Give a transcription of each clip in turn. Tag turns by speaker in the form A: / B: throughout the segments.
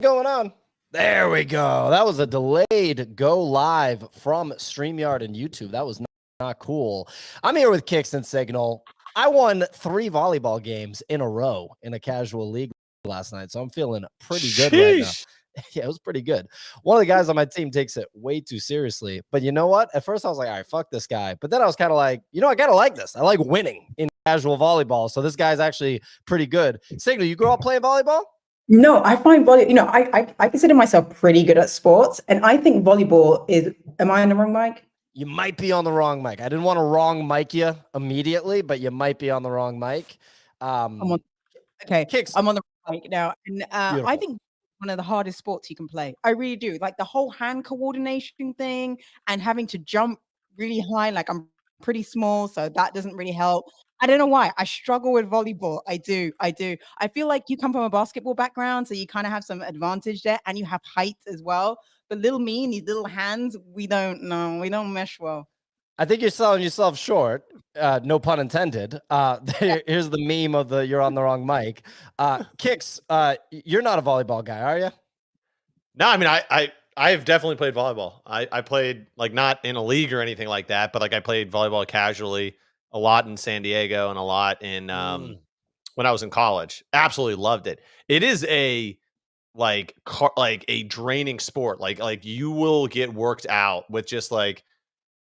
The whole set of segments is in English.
A: Going on? There we go. That was a delayed go live from StreamYard and YouTube. That was not cool. I'm here with Kicks and Signal. I won 3 volleyball games in a row in a casual league last night, so I'm feeling pretty good right now. Yeah, it was pretty good. One of the guys on my team takes it way too seriously. But you know what? At first I was like, all right, fuck this guy. But then I was kind of like, I gotta like this. I like winning in casual volleyball. So this guy's actually pretty good. Signal, you grew up playing volleyball?
B: No, I find volleyball, I consider myself pretty good at sports. And I think volleyball is, am I on the wrong mic?
A: You might be on the wrong mic. I didn't want to wrong mic you immediately, but you might be on the wrong mic.
B: Kicks. I'm on the wrong mic now. And
A: Beautiful.
B: I think one of the hardest sports you can play. I really do. Like the whole hand coordination thing and having to jump really high. Like I'm pretty small, so that doesn't really help. I don't know why. I struggle with volleyball. I do. I feel like you come from a basketball background, so you kind of have some advantage there, and you have height as well. But little me and these little hands, we don't mesh well.
A: I think you're selling yourself short. No pun intended. Here's the meme of the you're on the wrong mic. Kicks, you're not a volleyball guy, are you?
C: No, I mean, I've definitely played volleyball. I played like not in a league or anything like that, but like I played volleyball casually a lot in San Diego and a lot in when I was in college. Absolutely loved it. It is a like a draining sport. Like you will get worked out with just like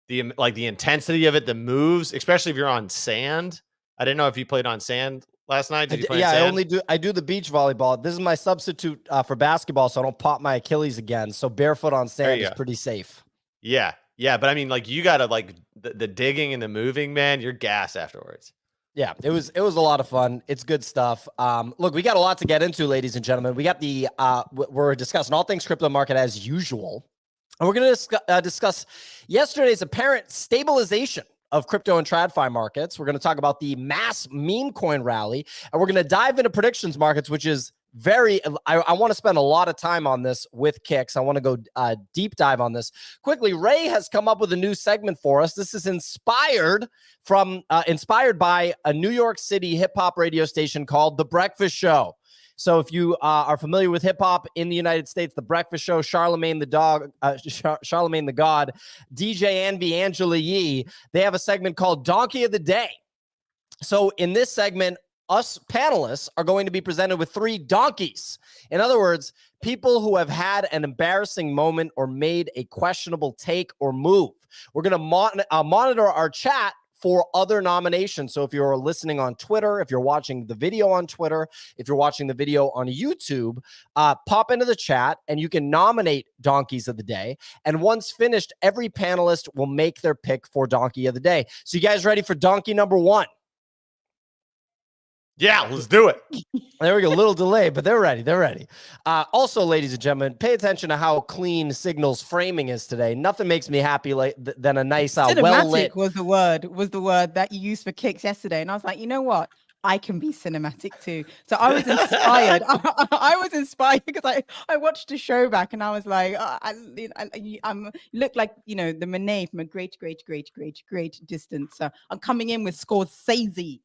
C: the intensity of it, the moves, especially if you're on sand. I didn't know if you played on sand last night. Did you play on sand?
A: I do the beach volleyball. This is my substitute for basketball, so I don't pop my Achilles again. So barefoot on sand is pretty safe.
C: Yeah. But I mean, like you gotta like the digging and the moving, man. You're gas afterwards.
A: Yeah, it was a lot of fun. It's good stuff. Look, we got a lot to get into, ladies and gentlemen. We got we're discussing all things crypto market as usual. And we're going to discuss yesterday's apparent stabilization of crypto and TradFi markets. We're going to talk about the mass meme coin rally, and we're going to dive into predictions markets, which is I want to spend a lot of time on this with Kicks. I want to go deep dive on this. Quickly, Ray has come up with a new segment for us. This is inspired by a New York City hip hop radio station called The Breakfast Show. So if you are familiar with hip hop in the United States, The Breakfast Show, Charlemagne the God, DJ Envy, Angela Yee, they have a segment called Donkey of the Day. So in this segment, us panelists are going to be presented with 3 donkeys. In other words, people who have had an embarrassing moment or made a questionable take or move. We're going to monitor our chat for other nominations. So if you're listening on Twitter, if you're watching the video on Twitter, if you're watching the video on YouTube, pop into the chat and you can nominate donkeys of the day. And once finished, every panelist will make their pick for donkey of the day. So you guys ready for donkey number 1?
C: Yeah, let's do it.
A: There we go. A little delay, but they're ready. Also, ladies and gentlemen, pay attention to how clean Signal's framing is today. Nothing makes me happy than a nice, well-lit.
B: Was the word that you used for Kicks yesterday. And I was like, you know what? I can be cinematic too. So I was inspired. I was inspired because I watched the show back and I was like, I'm look like, the Monet from a great distance. So I'm coming in with Scorsese.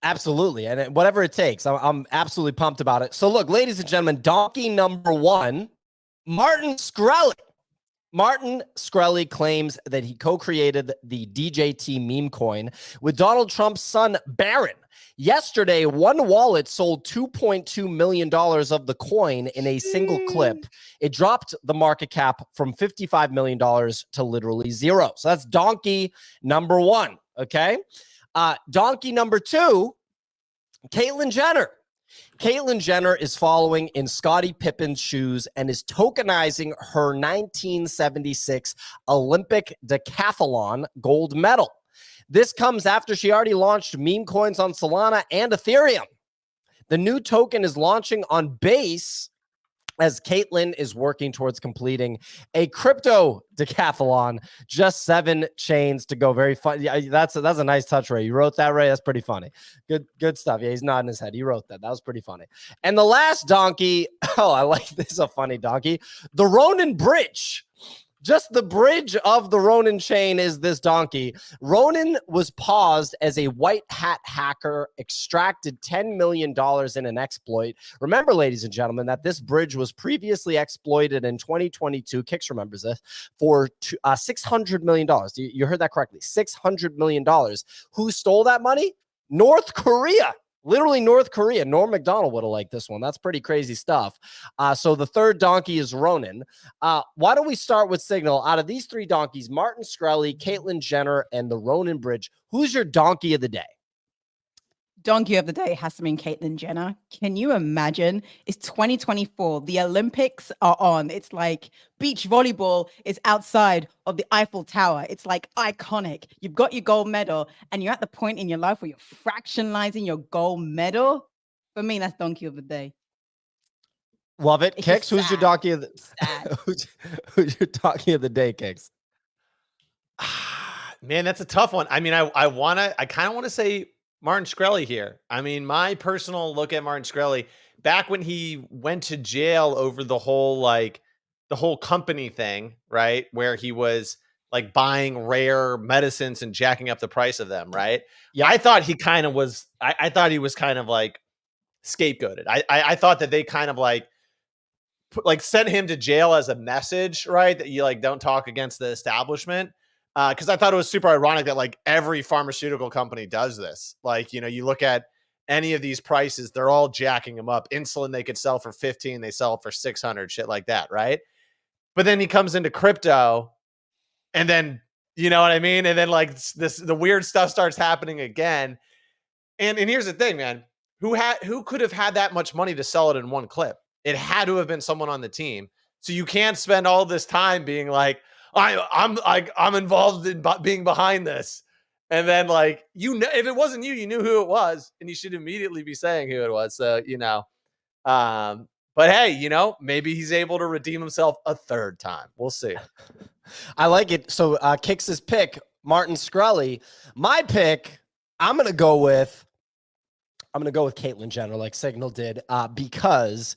A: Absolutely. And whatever it takes, I'm absolutely pumped about it. So look, ladies and gentlemen, donkey number 1, Martin Shkreli. Martin Shkreli claims that he co-created the DJT meme coin with Donald Trump's son, Barron. Yesterday, one wallet sold $2.2 million of the coin in a single clip. It dropped the market cap from $55 million to literally 0. So that's donkey number 1, okay? Donkey number 2, Caitlyn Jenner. Caitlyn Jenner is following in Scottie Pippen's shoes and is tokenizing her 1976 Olympic decathlon gold medal. This comes after she already launched meme coins on Solana and Ethereum. The new token is launching on Base as Caitlyn is working towards completing a crypto decathlon. Just 7 chains to go. Very fun. Yeah, that's a nice touch, Ray. You wrote that, Ray? That's pretty funny. Good stuff. Yeah, he's nodding his head. He wrote that. That was pretty funny. And the last donkey, I like this, a funny donkey. The Ronin Bridge. Just the bridge of the Ronin chain is this donkey. Ronin was paused as a white hat hacker extracted $10 million in an exploit. Remember, ladies and gentlemen, that this bridge was previously exploited in 2022. Kix remembers this for $600 million. You heard that correctly. $600 million. Who stole that money? North Korea. Literally North Korea. Norm Macdonald would have liked this one. That's pretty crazy stuff. So the third donkey is Ronin. Why don't we start with Signal? Out of these three donkeys, Martin Shkreli, Caitlyn Jenner, and the Ronin Bridge, who's your donkey of the day?
B: Donkey of the day has to be Caitlyn Jenner. Can you imagine? It's 2024. The Olympics are on. It's like beach volleyball is outside of the Eiffel Tower. It's like iconic. You've got your gold medal and you're at the point in your life where you're fractionalizing your gold medal. For me, that's donkey of the day.
A: Love it.
B: It's
A: Kix,
B: just
A: who's your
B: sad.
A: donkey of the who's your donkey of the day, Kix?
C: Man, that's a tough one. I mean, I kind of want to say Martin Shkreli here. I mean, my personal look at Martin Shkreli, back when he went to jail over the whole company thing, right? Where he was like buying rare medicines and jacking up the price of them, right?
A: Yeah.
C: I thought he kind of was, I thought he was kind of like scapegoated. I thought that they kind of like sent him to jail as a message, right? That you like don't talk against the establishment. Because I thought it was super ironic that like every pharmaceutical company does this. Like, you know, you look at any of these prices, they're all jacking them up. Insulin they could sell for 15, they sell for 600, shit like that, right? But then he comes into crypto, and then you know what I mean? And then like the weird stuff starts happening again. And here's the thing, man. Who could have had that much money to sell it in one clip? It had to have been someone on the team. So you can't spend all this time being like, I'm involved in being behind this. And then like, you know, if it wasn't you, you knew who it was, and you should immediately be saying who it was. So, you know, but hey, you know, maybe he's able to redeem himself a third time. We'll see.
A: I like it. So Kix's pick, Martin Shkreli. My pick, I'm going to go with Caitlyn Jenner, like Signal did, because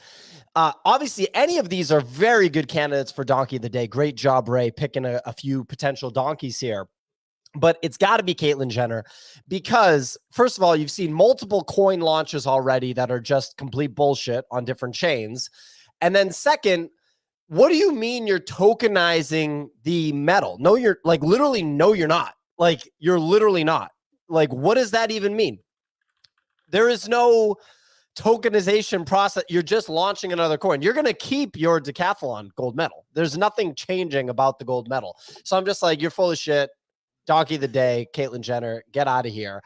A: obviously any of these are very good candidates for donkey of the day. Great job, Ray, picking a few potential donkeys here. But it's got to be Caitlyn Jenner because, first of all, you've seen multiple coin launches already that are just complete bullshit on different chains. And then second, what do you mean you're tokenizing the metal? No, you're like literally, no, you're not. Like, you're literally not. Like, what does that even mean? There is no tokenization process. You're just launching another coin. You're going to keep your decathlon gold medal. There's nothing changing about the gold medal. So I'm just like, you're full of shit. Donkey of the day, Caitlyn Jenner, get out of here.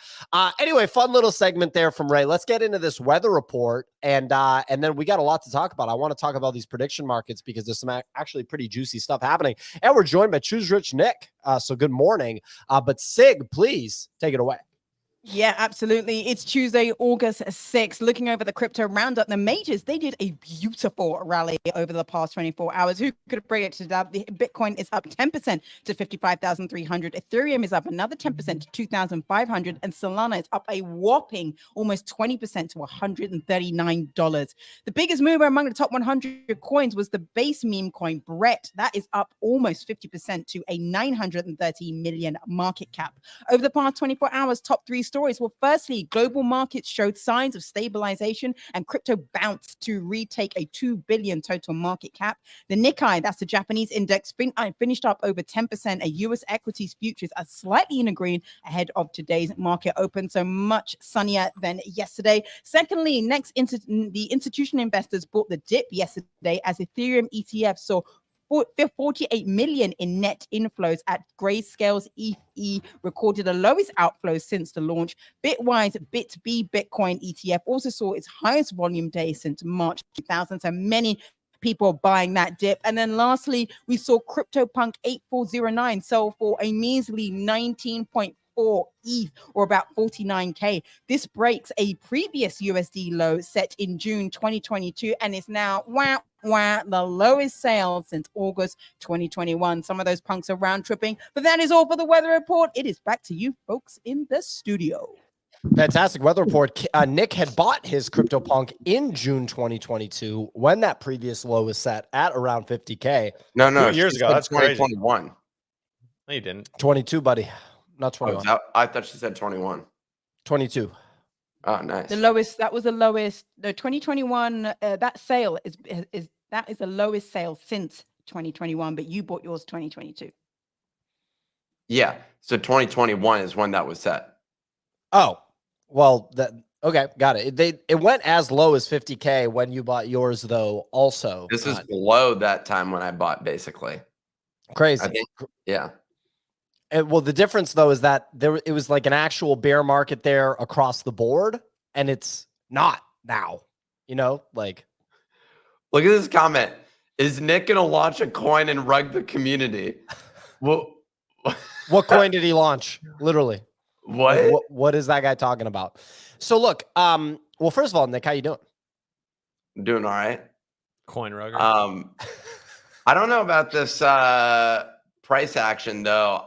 A: Anyway, fun little segment there from Ray. Let's get into this weather report, and then we got a lot to talk about. I want to talk about these prediction markets because there's some actually pretty juicy stuff happening. And we're joined by Choose Rich Nick. So good morning. But Sig, please take it away.
B: Yeah, absolutely. It's Tuesday, August 6th. Looking over the crypto roundup, the majors, they did a beautiful rally over the past 24 hours. Who could have predicted that? The Bitcoin is up 10% to 55,300. Ethereum is up another 10% to 2,500. And Solana is up a whopping almost 20% to $139. The biggest mover among the top 100 coins was the base meme coin, Brett. That is up almost 50% to a 930 million market cap. Over the past 24 hours, top three stories. Well, firstly, global markets showed signs of stabilization and crypto bounced to retake a 2 billion total market cap. The Nikkei, that's the Japanese index, finished up over 10%. A US equities futures are slightly in the green ahead of today's market open, so much sunnier than yesterday. Secondly, the institutional investors bought the dip yesterday as Ethereum ETF saw 48 million in net inflows at Grayscale's ETH recorded the lowest outflows since the launch. Bitwise BitB Bitcoin ETF also saw its highest volume day since March 2000. So many people buying that dip. And then lastly, we saw CryptoPunk 8409 sell for a measly 19.4 ETH or about 49K. This breaks a previous USD low set in June 2022 and is now the lowest sale since August 2021. Some of those punks are round tripping, but that is all for the weather report. It is back to you folks in the studio.
A: Fantastic weather report. Nick had bought his CryptoPunk in June 2022 when that previous low was set at around 50K.
D: No,
C: 2 years ago. That's crazy.
D: 2021.
C: No, you didn't.
A: 22, buddy. Not
D: Oh,
A: 21.
D: I thought she said 21.
A: 22.
D: Oh, nice.
B: The lowest. That was the lowest. The 2021. That sale is the lowest sale since 2021. But you bought yours 2022.
D: Yeah. So 2021 is when that was set.
A: Oh, well, okay, got it. It went as low as 50K when you bought yours, though. Also,
D: This is below that time when I bought, basically.
A: crazy.
D: I think, yeah.
A: Well, the difference though is that it was like an actual bear market there across the board, and it's not now. You know, like
D: Look at this comment. Is Nick gonna launch a coin and rug the community? Well,
A: what coin did he launch? Literally,
D: what?
A: Like, what is that guy talking about? So look, well, first of all, Nick, how you doing?
D: I'm doing all right.
C: Coin rugger.
D: I don't know about this price action though.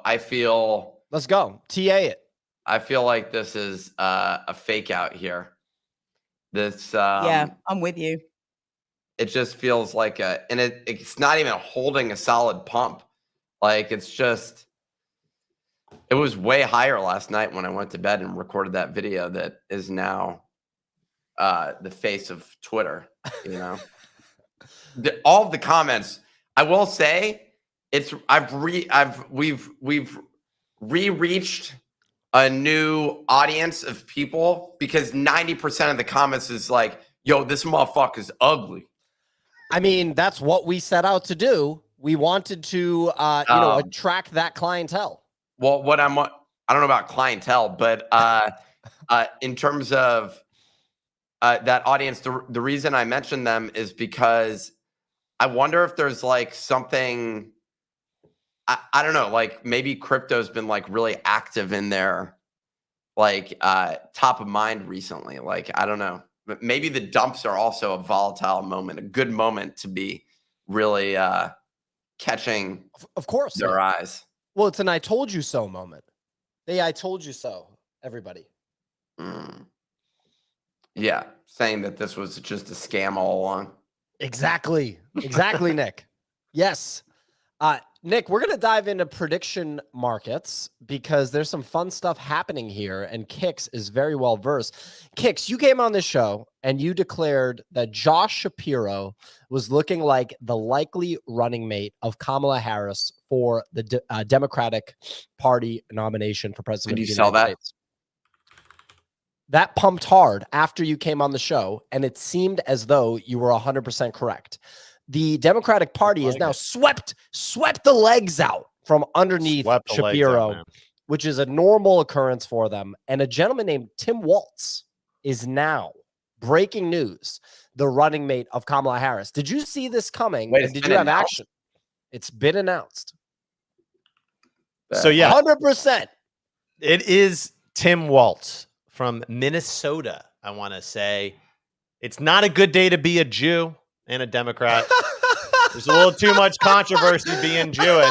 A: Let's go. TA it.
D: I feel like this is a fake out here. This
B: Yeah, I'm with you.
D: it just feels like it's not even holding a solid pump. Like it was way higher last night when I went to bed and recorded that video that is now the face of Twitter, you know. All of the comments, I will say, we've re-reached a new audience of people because 90% of the comments is like, yo, this motherfucker's ugly.
A: I mean, that's what we set out to do. We wanted to, attract that clientele.
D: Well, I don't know about clientele, but in terms of that audience, the reason I mentioned them is because I wonder if there's like something, I don't know, like maybe crypto's been like really active in their like top of mind recently. Like, I don't know, but maybe the dumps are also a volatile moment, a good moment to be really catching
A: of course
D: their eyes.
A: Well, it's an I told you so moment. I told you so, everybody.
D: Yeah, saying that this was just a scam all along.
A: Exactly, Nick. Yes. Nick, we're going to dive into prediction markets because there's some fun stuff happening here, and Kix is very well versed. Kix, you came on this show and you declared that Josh Shapiro was looking like the likely running mate of Kamala Harris for the Democratic Party nomination for president
D: Did
A: of
D: you
A: the
D: sell
A: United
D: that?
A: States. That pumped hard after you came on the show, and it seemed as though you were 100% correct. The Democratic Party is now swept the legs out from underneath Shapiro, which is a normal occurrence for them. And a gentleman named Tim Walz is now, breaking news, the running mate of Kamala Harris. Did you see this coming?
D: Wait,
A: and did you have action? It's been announced.
C: So yeah,
A: 100%.
C: It is Tim Walz from Minnesota. I want to say it's not a good day to be a Jew and a Democrat. There's a little too much controversy being Jewish.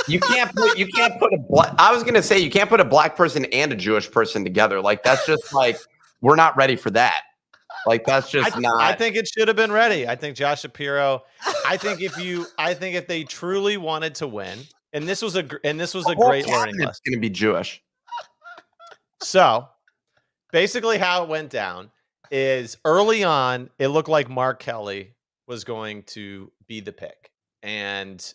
D: You can't put a black. I was gonna say you can't put a black person and a Jewish person together. Like that's just like we're not ready for that. Like that's just not.
C: I think it should have been ready. I think Josh Shapiro. I think if they truly wanted to win, and this was a great learning lesson.
D: It's gonna be Jewish.
C: So basically, how it went down is early on, it looked like Mark Kelly was going to be the pick, and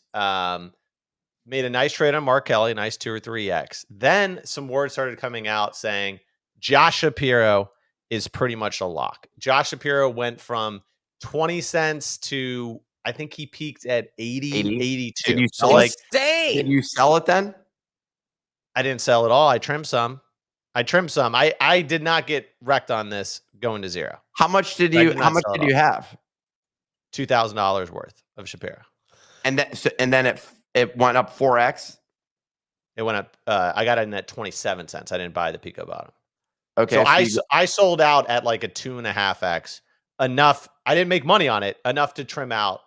C: made a nice trade on Mark Kelly, nice 2 or 3x. Then some words started coming out saying Josh Shapiro is pretty much a lock. Josh Shapiro went from 20 cents to, I think he peaked at 82.
D: Did you
C: so
D: sell
C: like,
D: Did you sell it then?
C: I didn't sell it all. I trimmed some. I did not get wrecked on this going to zero.
D: How much did you have?
C: $2,000 worth of Shapiro.
D: And then it went up 4x.
C: It went up. I got it in at 27 cents. I didn't buy the Pico bottom.
D: Okay.
C: So I sold out at like a 2.5x. Enough. I didn't make money on it. Enough to trim out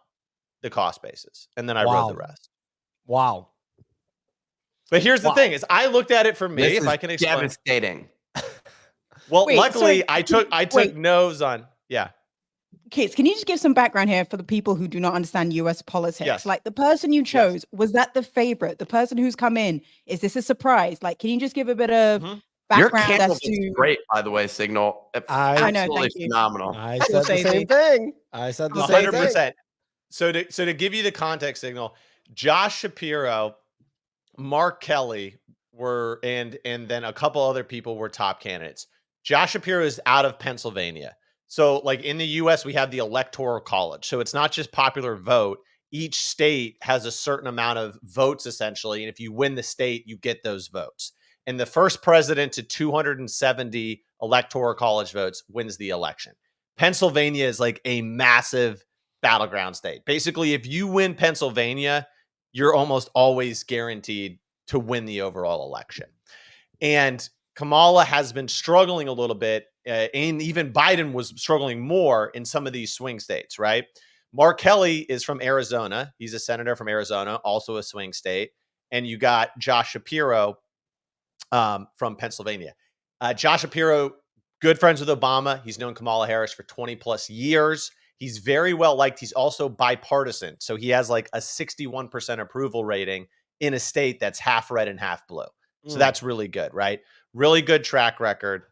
C: the cost basis, and then I rode the rest.
A: Wow.
C: But here's the thing: is I looked at it for me. If I can explain,
D: devastating.
C: Well,
B: Wait,
C: luckily
B: sorry,
C: I took
B: wait.
C: no's on. Yeah.
B: Kids, can you just give some background here for the people who do not understand US politics?
C: Yes.
B: Like the person you
C: Yes.
B: chose, was that the favorite? The person who's come in, is this a surprise? Like, can you just give a bit of
D: Your
B: background
D: candle
B: as
D: looks
B: to?
D: great, by the way, Signal.
A: I
B: know,
D: Absolutely
B: thank you.
D: phenomenal.
A: I
B: Cool,
A: said the same
B: Stacey.
A: thing. I said the
B: Cool,
A: same
B: Stacey.
A: thing.
C: 100%. So to give you the context, Signal, Josh Shapiro, Mark Kelly were and then a couple other people were top candidates. Josh Shapiro is out of Pennsylvania. So like in the US we have the electoral college. So it's not just popular vote. Each state has a certain amount of votes essentially, and if you win the state, you get those votes. And the first president to 270 electoral college votes wins the election. Pennsylvania is like a massive battleground state. Basically, if you win Pennsylvania, you're almost always guaranteed to win the overall election. And Kamala has been struggling a little bit, and even Biden was struggling more in some of these swing states, right? Mark Kelly is from Arizona. He's a senator from Arizona, also a swing state. And you got Josh Shapiro from Pennsylvania. Josh Shapiro, good friends with Obama. He's known Kamala Harris for 20 plus years. He's very well liked. He's also bipartisan. So he has like a 61% approval rating in a state that's half red and half blue. So that's really good, right? Really good track record.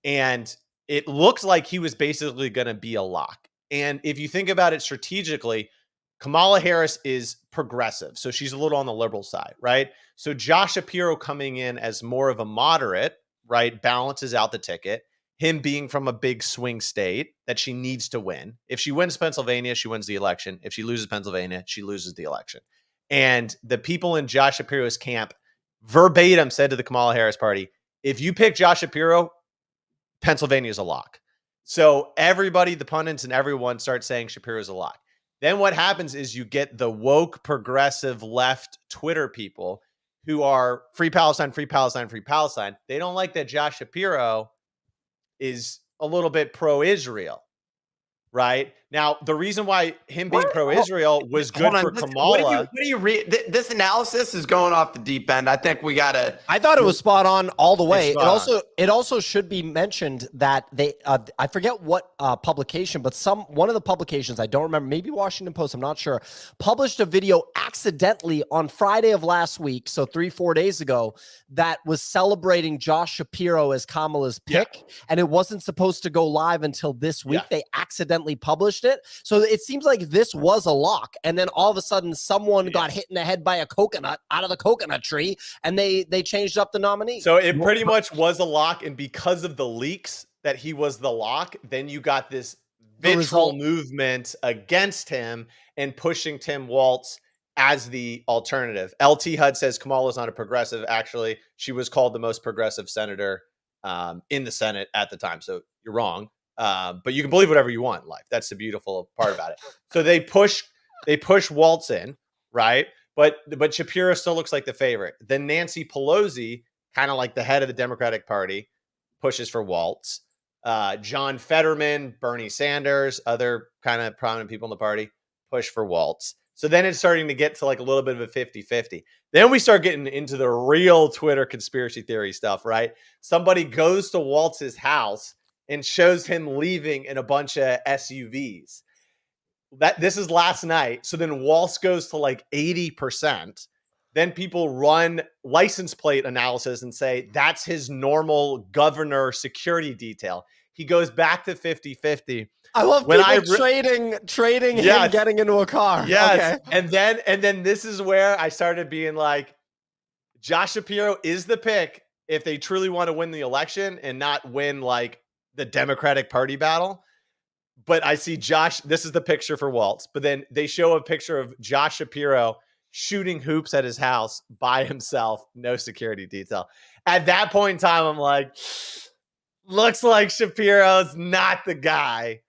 C: And it looks like he was basically going to be a lock. And if you think about it strategically, Kamala Harris is progressive. So she's a little on the liberal side, right? So Josh Shapiro coming in as more of a moderate, right, balances out the ticket. Him being from a big swing state that she needs to win. If she wins Pennsylvania, she wins the election. If she loses Pennsylvania, she loses the election. And the people in Josh Shapiro's camp verbatim said to the Kamala Harris party, if you pick Josh Shapiro, Pennsylvania is a lock. So everybody, the pundits and everyone starts saying Shapiro's a lock. Then what happens is you get the woke, progressive, left Twitter people who are free Palestine, free Palestine, free Palestine. They don't like that Josh Shapiro is a little bit pro-Israel, right? Now, the reason why him being pro-Israel was good for Kamala.
D: What do you read? This analysis is going off the deep end. I think we got to.
A: I thought it was spot on all the way.
C: It's
A: It also should be mentioned that they I forget what publication, but one of the publications, I don't remember, maybe Washington Post, I'm not sure, published a video accidentally on Friday of last week, so 3-4 days ago, that was celebrating Josh Shapiro as Kamala's pick, and it wasn't supposed to go live until this week. They accidentally published it. So it seems like this was a lock, and then all of a sudden someone got hit in the head by a coconut out of the coconut tree, and they changed up the nominee.
C: So it pretty much was a lock, and because of the leaks that he was the lock, then you got this vitriol movement against him and pushing Tim Walz as the alternative. LT HUD says Kamala's not a progressive. Actually, she was called the most progressive senator in the Senate at the time. So you're wrong. But you can believe whatever you want in life. That's the beautiful part about it. So they push Walz in, right? But Shapiro still looks like the favorite. Then Nancy Pelosi, kind of like the head of the Democratic Party, pushes for Walz. John Fetterman, Bernie Sanders, other kind of prominent people in the party push for Walz. So then it's starting to get to like a little bit of a 50-50. Then we start getting into the real Twitter conspiracy theory stuff, right? Somebody goes to Walz's house and shows him leaving in a bunch of SUVs. This is last night. So then Walz goes to like 80%. Then people run license plate analysis and say that's his normal governor security detail. He goes back to 50-50.
A: I love people trading him getting into a car.
C: Yes.
A: Okay.
C: And then this is where I started being like, Josh Shapiro is the pick if they truly want to win the election and not win like the Democratic Party battle. But I see Josh, this is the picture for Walz, but then they show a picture of Josh Shapiro shooting hoops at his house by himself, no security detail. At that point in time, I'm like, looks like Shapiro's not the guy,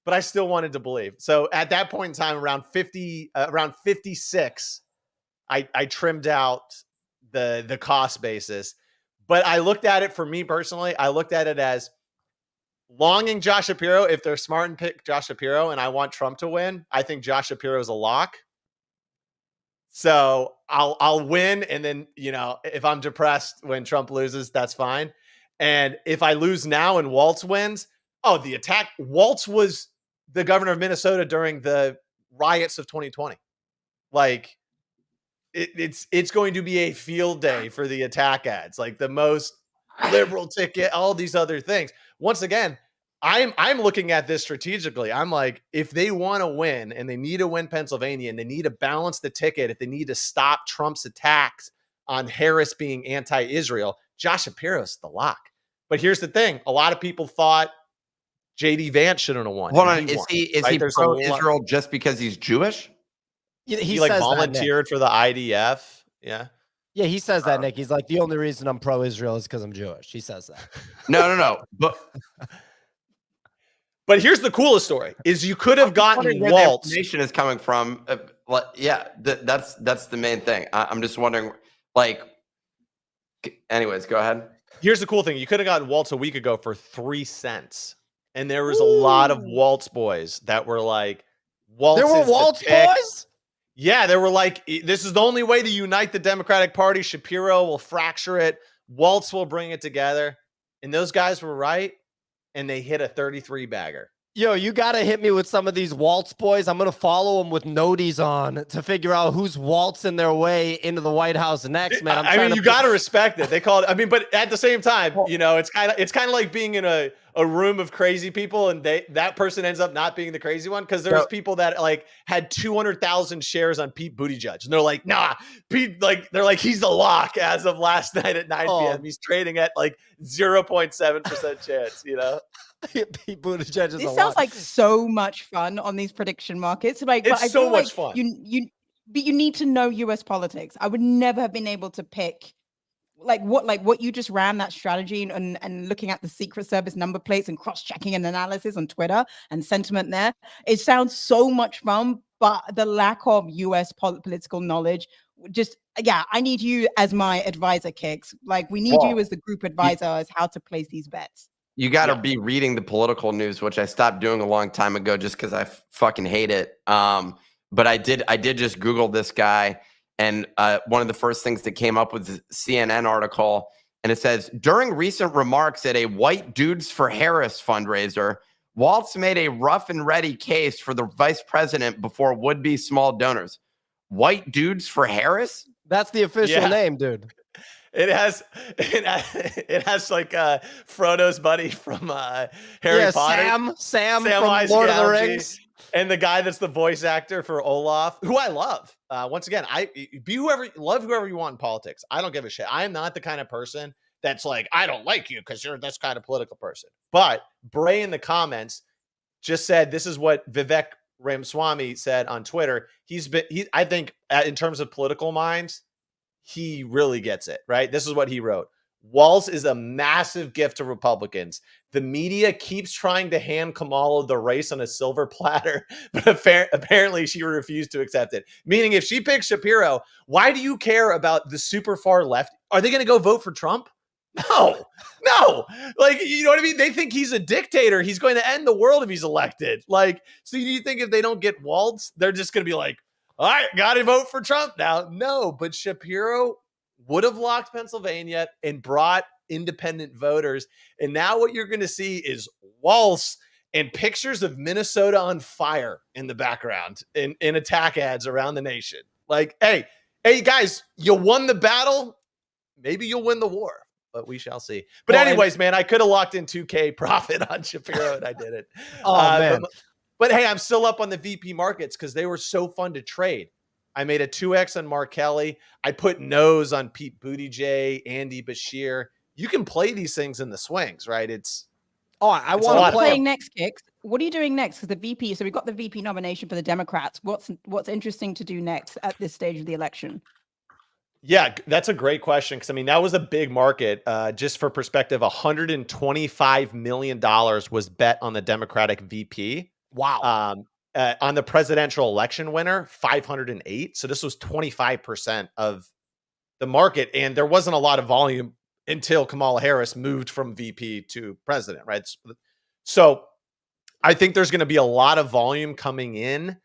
C: but I still wanted to believe. So at that point in time, around 56, I trimmed out the cost basis. But I looked at it, for me personally, I looked at it as longing Josh Shapiro. If they're smart and pick Josh Shapiro and I want Trump to win, I think Josh Shapiro is a lock. So I'll win. And then, if I'm depressed when Trump loses, that's fine. And if I lose now and Waltz wins, the attack. Waltz was the governor of Minnesota during the riots of 2020. Like it's going to be a field day for the attack ads, like the most liberal ticket, all these other things. Once again, I'm looking at this strategically. I'm like, if they want to win and they need to win Pennsylvania and they need to balance the ticket, if they need to stop Trump's attacks on Harris being anti-Israel, Josh Shapiro's the lock. But here's the thing. A lot of people thought JD Vance shouldn't have won.
D: Hold on. Is he
C: right?
D: pro-Israel just because he's Jewish?
C: He like volunteered for the IDF. Yeah.
A: Yeah, he says that, Nick. He's like, the only reason I'm pro-Israel is because I'm Jewish. He says that.
D: No.
C: But here's the coolest story: is you could have gotten
D: where
C: Waltz.
D: The information is coming from. That's the main thing. I'm just wondering. Like, anyways, go ahead.
C: Here's the cool thing: you could have gotten Waltz a week ago for 3 cents, and there was a lot of Waltz boys that were like, "Waltz."
A: There were Waltz boys.
C: Yeah, they were like, "This is the only way to unite the Democratic Party. Shapiro will fracture it. Waltz will bring it together." And those guys were right. And they hit a 33 bagger.
A: Yo, you got to hit me with some of these Waltz boys. I'm going to follow them with noties on to figure out who's waltzing their way into the White House next, man.
C: You got to respect it. They call it, but at the same time, it's kind of like being in a room of crazy people and that person ends up not being the crazy one. Cause there's people that like had 200,000 shares on Pete Buttigieg. And they're like, nah, Pete, like, they're like, he's the lock as of last night at 9 p.m. He's trading at like 0.7% chance,
A: Pete Buttigieg is
B: this sounds like so much fun on these prediction markets. Like,
C: it's
B: but I
C: so
B: feel
C: much
B: like
C: fun.
B: But you need to know US politics. I would never have been able to pick what you just ran, that strategy and looking at the Secret Service number plates and cross-checking and analysis on Twitter and sentiment there. It sounds so much fun, but the lack of US political knowledge I need you as my advisor, Kicks. Like, we need you as the group advisor as how to place these bets.
D: You got to be reading the political news, which I stopped doing a long time ago just because I fucking hate it. But I did just Google this guy, and one of the first things that came up was a CNN article, and it says, during recent remarks at a White Dudes for Harris fundraiser, Waltz made a rough and ready case for the vice president before would-be small donors. White Dudes for Harris?
A: That's the official name, dude.
C: It has like Frodo's buddy from Harry Potter.
A: Sam from Lord of the Rings.
C: And the guy that's the voice actor for Olaf, who I love. Once again, love whoever you want in politics. I don't give a shit. I am not the kind of person that's like, I don't like you because you're this kind of political person. But Bray in the comments just said, this is what Vivek Ramaswamy said on Twitter. I think in terms of political minds, he really gets it, right? This is what he wrote. Waltz is a massive gift to Republicans. The media keeps trying to hand Kamala the race on a silver platter, but apparently she refused to accept it. Meaning, if she picks Shapiro, why do you care about the super far left? Are they going to go vote for Trump? No. Like, you know what I mean? They think he's a dictator. He's going to end the world if he's elected. Like, so you think if they don't get Waltz, they're just going to be like, all right, got to vote for Trump now. No, but Shapiro would have locked Pennsylvania and brought independent voters. And now what you're going to see is Waltz and pictures of Minnesota on fire in the background in attack ads around the nation. Like, hey, guys, you won the battle. Maybe you'll win the war, but we shall see. But anyways, man, I could have locked in 2K profit on Shapiro and I didn't.
A: Man.
C: But hey, I'm still up on the VP markets because they were so fun to trade. I made a 2X on Mark Kelly. I put no's on Pete Buttigieg, Andy Bashir. You can play these things in the swings, right?
B: I want to play next, Kicks. What are you doing next? Because the VP, so we've got the VP nomination for the Democrats. What's interesting to do next at this stage of the election?
C: Yeah, that's a great question. Because, I mean, that was a big market. Just for perspective, $125 million was bet on the Democratic VP.
A: Wow.
C: On the presidential election winner, 508. So this was 25% of the market. And there wasn't a lot of volume until Kamala Harris moved from VP to president, right? So I think there's going to be a lot of volume coming in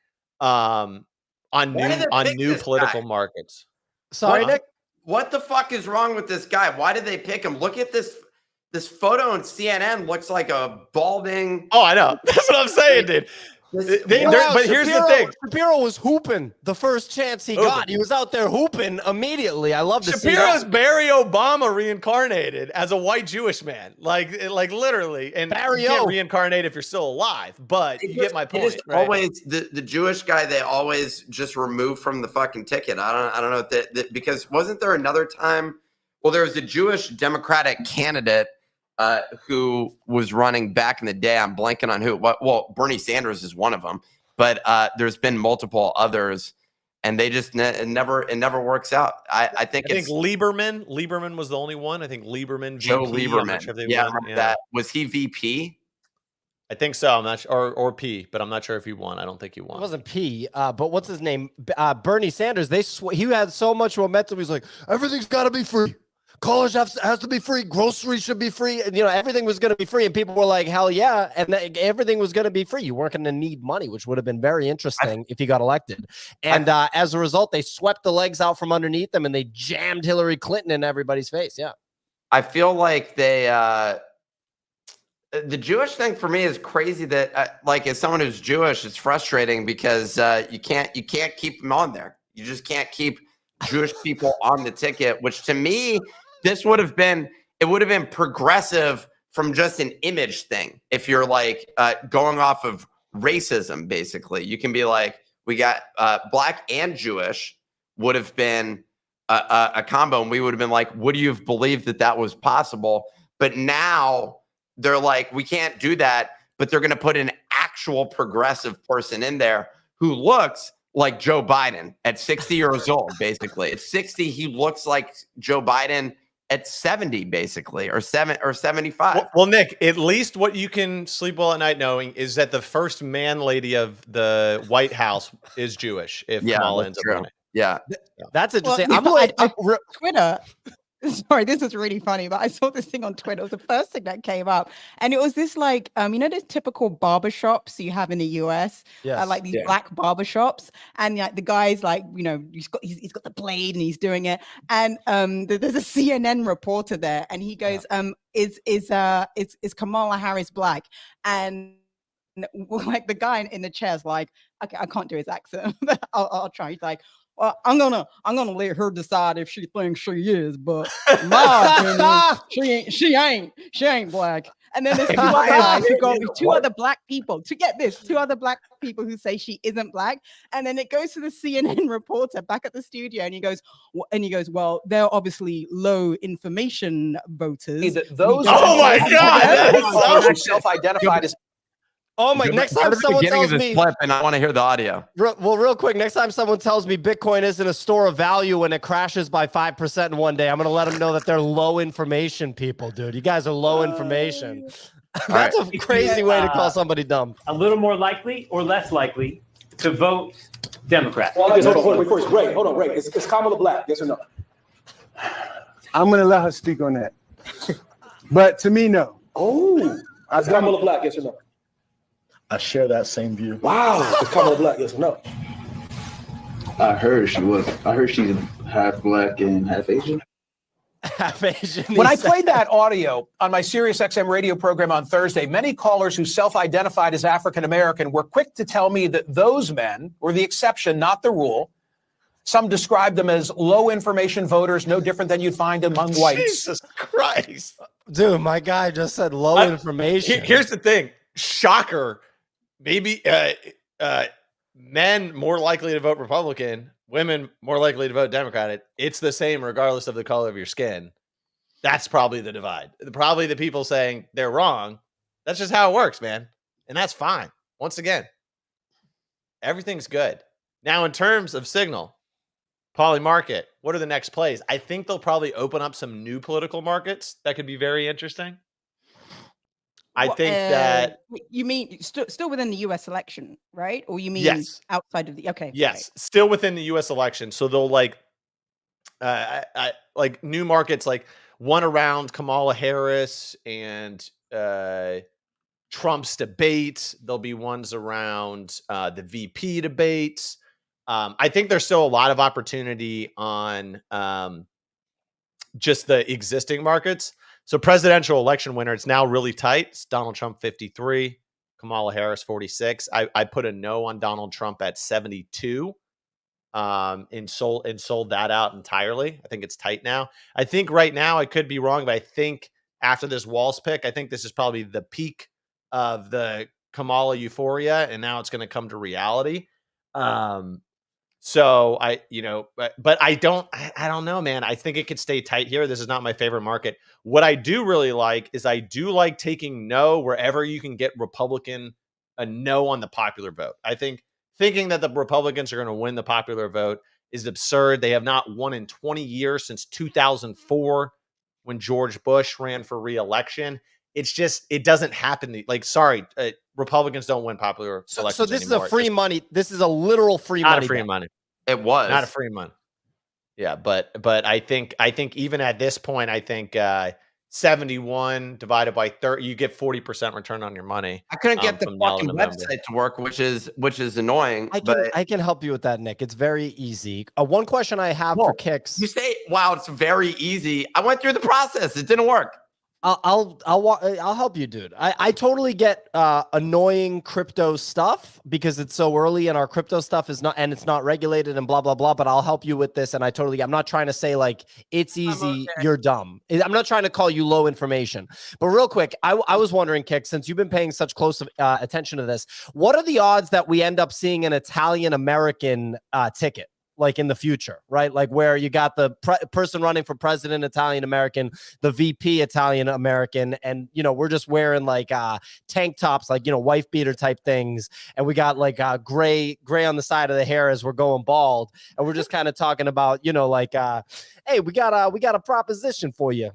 C: on new political markets.
A: Sorry, Nick.
D: What the fuck is wrong with this guy? Why did they pick him? Look at this this photo on CNN looks like a balding.
C: Oh, I know. That's what I'm saying, dude. But here's the thing.
A: Shapiro was hooping the first chance he got. He was out there hooping immediately. I love to see that.
C: Shapiro's Barry Obama reincarnated as a white Jewish man, like literally. And you can't reincarnate if you're still alive, but you get my point. Right?
D: Always the Jewish guy they always just remove from the fucking ticket. I don't know that because wasn't there another time? Well, there was a Jewish Democratic candidate who was running back in the day. I'm blanking on who. Well, Bernie Sanders is one of them, but there's been multiple others, and they just it never works out. I think
C: Lieberman was the only one. I think Lieberman,
D: Joe
C: VP,
D: Lieberman.
C: Sure
D: I remember that. Was he VP?
C: I think so. I'm not sure, or P, but I'm not sure if he won. I don't think he won.
A: It wasn't P, but what's his name? Bernie Sanders. He had so much momentum. He's like, everything's got to be free. College has to be free. Groceries should be free. And, everything was going to be free. And people were like, hell yeah. And everything was going to be free. You weren't going to need money, which would have been very interesting if he got elected. And as a result, they swept the legs out from underneath them and they jammed Hillary Clinton in everybody's face. Yeah.
D: I feel like the Jewish thing for me is crazy that as someone who's Jewish, it's frustrating because you can't keep them on there. You just can't keep Jewish people on the ticket, which to me, it would have been progressive from just an image thing. If you're going off of racism, basically, you can be like, we got black and Jewish would have been a combo, and we would have been like, would you have believed that was possible? But now they're like, we can't do that, but they're going to put an actual progressive person in there who looks like Joe Biden at 60 years old, basically. At 60, he looks like Joe Biden at 70, basically, or 75.
C: Well, Nick, at least what you can sleep well at night knowing is that the first man lady of the White House is Jewish. If Kamala ends up winning.
D: Yeah,
A: that's interesting.
B: Twitter. Sorry, this is really funny, but I saw this thing on Twitter. It was the first thing that came up. And it was this this typical barbershops you have in the US, these black barbershops. And the guy's he's got the blade and he's doing it. And there's a CNN reporter there and he goes, is Kamala Harris black? And the guy in the chair's like, okay, I can't do his accent, but I'll try. He's like, well, I'm gonna let her decide if she thinks she is, but my opinion, she ain't black. And then there's two other guys who go with two other black people. To get this, two other black people who say she isn't black. And then it goes to the CNN reporter back at the studio, and he goes, well, they're obviously low information voters.
C: Oh my God!
E: Those self-identified as.
A: Oh my! Next time someone tells me,
D: clip and I want to hear the audio.
A: Real quick. Next time someone tells me Bitcoin isn't a store of value when it crashes by 5% in one day, I'm gonna let them know that they're low information people, dude. You guys are low information. That's a crazy way to call somebody dumb.
F: A little more likely or less likely to vote Democrat.
E: Well, hold on, first, Ray. Hold on, Ray. Is Kamala black? Yes or no?
G: I'm gonna let her speak on that. But to me, no.
E: Oh, is Kamala black? Yes or no?
G: I share that same view.
E: Wow, is Kamala black? Yes or no?
H: I heard she was. I heard she's half black and half Asian.
A: Half Asian.
E: When I played that audio on my SiriusXM radio program on Thursday, many callers who self-identified as African American were quick to tell me that those men were the exception, not the rule. Some described them as low information voters, no different than you'd find among whites.
C: Jesus Christ,
A: dude! My guy just said low information.
C: Here's the thing. Shocker. Maybe men more likely to vote Republican, women more likely to vote Democratic. It's the same regardless of the color of your skin. That's probably the divide. Probably the people saying they're wrong. That's just how it works, man. And that's fine. Once again, everything's good. Now, in terms of Signal, Polymarket, what are the next plays? I think they'll probably open up some new political markets that could be very interesting. I think that
B: you mean still within the U.S. election, right? Or you mean outside of the? Okay,
C: yes, right. Still within the U.S. election. So they'll like new markets, like one around Kamala Harris and Trump's debate. There'll be ones around the VP debates. I think there's still a lot of opportunity on just the existing markets. So presidential election winner, it's now really tight. It's Donald Trump 53, Kamala Harris 46. I put a no on Donald Trump at 72. And sold that out entirely. I think it's tight now. I think right now, I could be wrong, but I think after this Walls pick, I think this is probably the peak of the Kamala euphoria, and now it's going to come to reality. So but I don't know, man. I think it could stay tight here. This is not my favorite market. What I do really like is I do like taking no wherever you can get a no on the popular vote. I think thinking that the Republicans are going to win the popular vote is absurd. They have not won in 20 years since 2004 when George Bush ran for re-election. It's just, it doesn't happen. Like, sorry, Republicans don't win popular elections.
A: So this
C: anymore.
A: is a free money. This is a literal free money.
C: Not a free money.
D: It was
C: not a free money. Yeah, but I think even at this point, I think 71 divided by 30, you get 40% return on your money.
D: I couldn't get the
C: from now to
D: fucking
C: November.
D: website to work, which is annoying.
A: I can help you with that, Nick. It's very easy. One question I have for Kicks.
D: You say, "Wow, it's very easy." I went through the process. It didn't work.
A: I'll help you, dude. I totally get annoying crypto stuff because it's so early and our crypto stuff is not, and it's not regulated and blah blah blah. But I'll help you with this, and I'm not trying to say like it's easy, you're dumb. I'm not trying to call you low information. But real quick, I was wondering, Kick, since you've been paying such close attention to this, what are the odds that we end up seeing an Italian American ticket? Like in the future, right? Like where you got the person running for president, Italian American, the VP, Italian American, and we're just wearing like tank tops, like wife beater type things, and we got like gray on the side of the hair as we're going bald, and we're just kind of talking about hey, we got a proposition for you.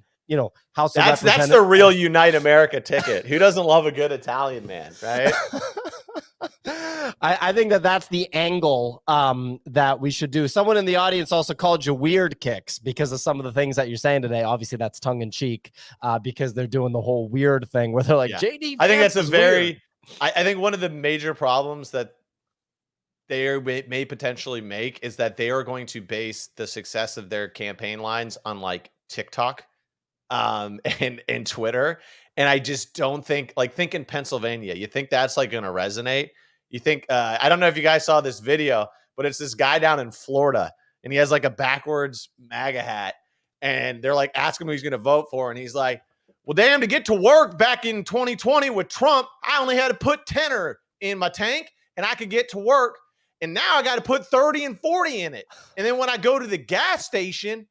A: House of Representatives.
C: That's the real Unite America ticket. Who doesn't love a good Italian man, right?
A: I think that's the angle that we should do. Someone in the audience also called you weird, Kicks, because of some of the things that you're saying today. Obviously, that's tongue in cheek because they're doing the whole weird thing where they're like, JD.
C: I think that's a very. I think one of the major problems that they may potentially make is that they are going to base the success of their campaign lines on like TikTok and Twitter. And I just don't think, think in Pennsylvania, you think that's like going to resonate? You think, I don't know if you guys saw this video, but it's this guy down in Florida and he has like a backwards MAGA hat and they're like asking him who he's going to vote for. And he's like, well, damn, to get to work back in 2020 with Trump, I only had to put tenner in my tank and I could get to work. And now I got to put 30 and 40 in it. And then when I go to the gas station,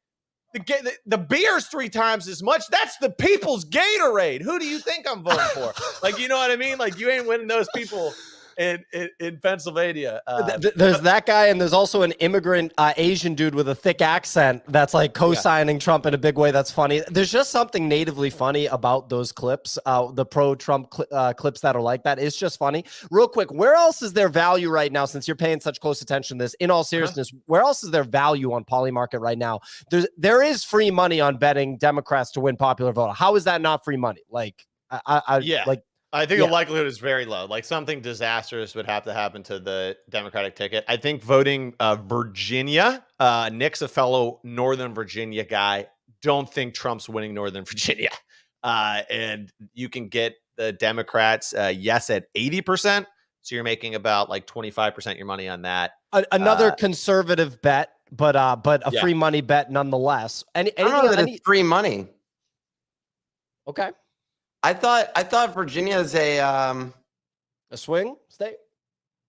C: the beer's 3 times as much. That's the people's Gatorade. Who do you think I'm voting for? Like, you know what I mean? Like, you ain't winning those people in Pennsylvania.
A: There's that guy, and there's also an immigrant Asian dude with a thick accent that's like co-signing Trump in a big way. That's funny. There's just something natively funny about those clips, the pro-Trump clips that are like that. It's just funny. Real quick, where else is there value right now, since you're paying such close attention to this? In all seriousness, where else is there value on Polymarket right now? There is free money on betting Democrats to win popular vote. How is that not free money? Like,
C: I think the likelihood is very low. Like something disastrous would have to happen to the Democratic ticket. I think voting Virginia, Nick's a fellow Northern Virginia guy. Don't think Trump's winning Northern Virginia. And you can get the Democrats, yes, at 80%. So you're making about like 25% your money on that.
A: Another conservative bet, but a free money bet nonetheless.
D: I don't know that it's free money.
A: Okay.
D: I thought Virginia is a
A: swing state.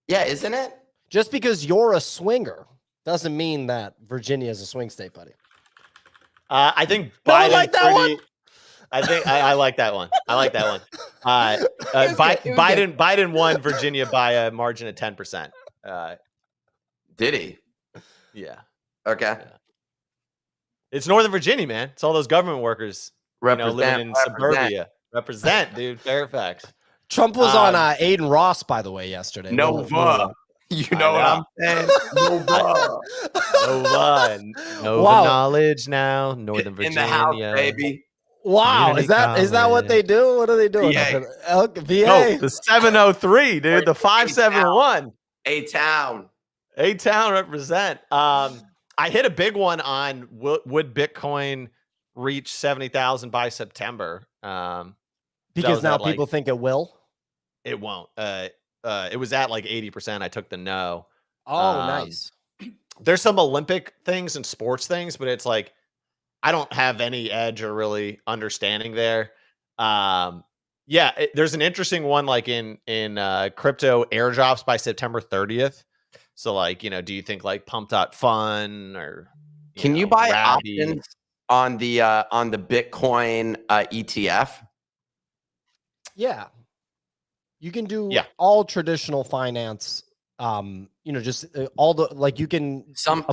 D: Yeah, isn't it?
A: Just because you're a swinger doesn't mean that Virginia is a swing state, buddy.
C: I think
A: Biden like that one.
C: I think I like that one. I like that one. Biden won Virginia by a margin of 10%.
D: Did he?
C: Yeah.
D: Okay.
C: Yeah. It's Northern Virginia, man. It's all those government workers, living in suburbia. Represent, dude. Fairfax.
A: Trump was on Aiden Ross, by the way, yesterday.
D: Nova. You know what I'm saying?
C: Nova knowledge now. Northern Virginia.
D: In the house, baby.
A: Wow. Is that what they do? What are they doing?
D: VA.
A: VA.
C: No, the 703, dude. The 571.
D: A-Town
C: represent. I hit a big one on would Bitcoin reach 70,000 by September.
A: Because now
C: at,
A: people think it will.
C: It won't. It was at like 80%. I took the no.
A: Oh, nice.
C: There's some Olympic things and sports things, but it's like I don't have any edge or really understanding there. Yeah, there's an interesting one like in crypto airdrops by September 30th. So like, do you think like Pump.fun or
D: Can you buy
C: Rabby?
D: options on the Bitcoin ETF?
A: Yeah. You can do
C: Yeah.
A: all traditional finance. Just all the like you can
D: Some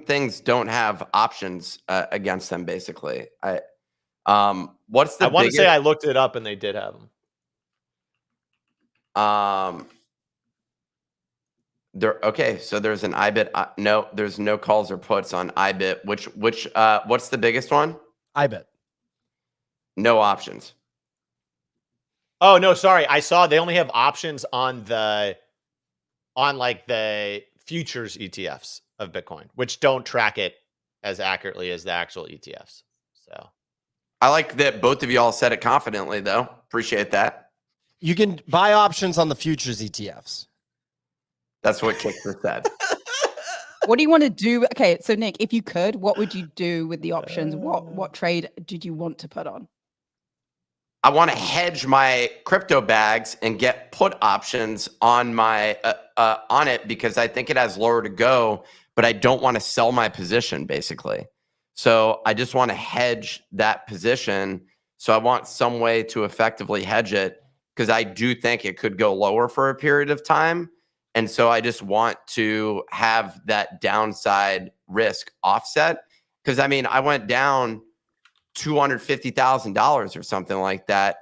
D: things don't have options against them. Basically, what's the?
C: I want to say
D: biggest-
C: I looked it up and they did have them.
D: So there's an IBIT. No, there's no calls or puts on IBIT. What's the biggest one?
A: IBIT.
D: No options.
C: Oh no, sorry. I saw they only have options on like the futures ETFs of Bitcoin, which don't track it as accurately as the actual ETFs. So
D: I like that both of you all said it confidently, though. Appreciate that.
A: You can buy options on the futures ETFs.
D: That's what Kickster said.
B: What do you want to do? Okay, so Nick, if you could, what would you do with the options? What trade did you want to put on?
D: I want to hedge my crypto bags and get put options on my on it because I think it has lower to go, but I don't want to sell my position basically. So I just want to hedge that position. So I want some way to effectively hedge it because I do think it could go lower for a period of time. And so I just want to have that downside risk offset because I mean, I went down $250,000 or something like that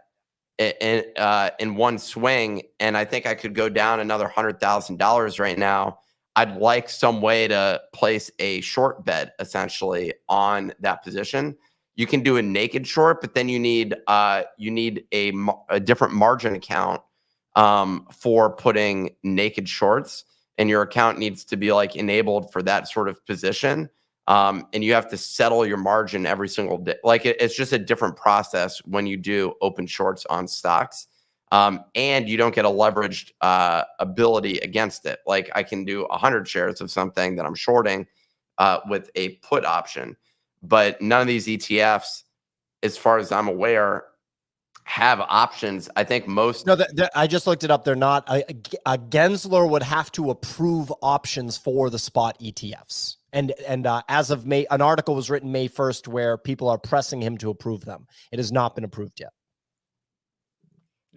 D: in one swing. And I think I could go down another $100,000 right now. I'd like some way to place a short bet essentially on that position. You can do a naked short, but then you need a different margin account for putting naked shorts, and your account needs to be like enabled for that sort of position. And you have to settle your margin every single day. Like it's just a different process when you do open shorts on stocks. And you don't get a leveraged ability against it. Like I can do 100 shares of something that I'm shorting with a put option, but none of these ETFs, as far as I'm aware, have options. I think most.
A: No, I just looked it up. They're not. Gensler would have to approve options for the spot ETFs. And as of May, an article was written May 1st where people are pressing him to approve them. It has not been approved yet.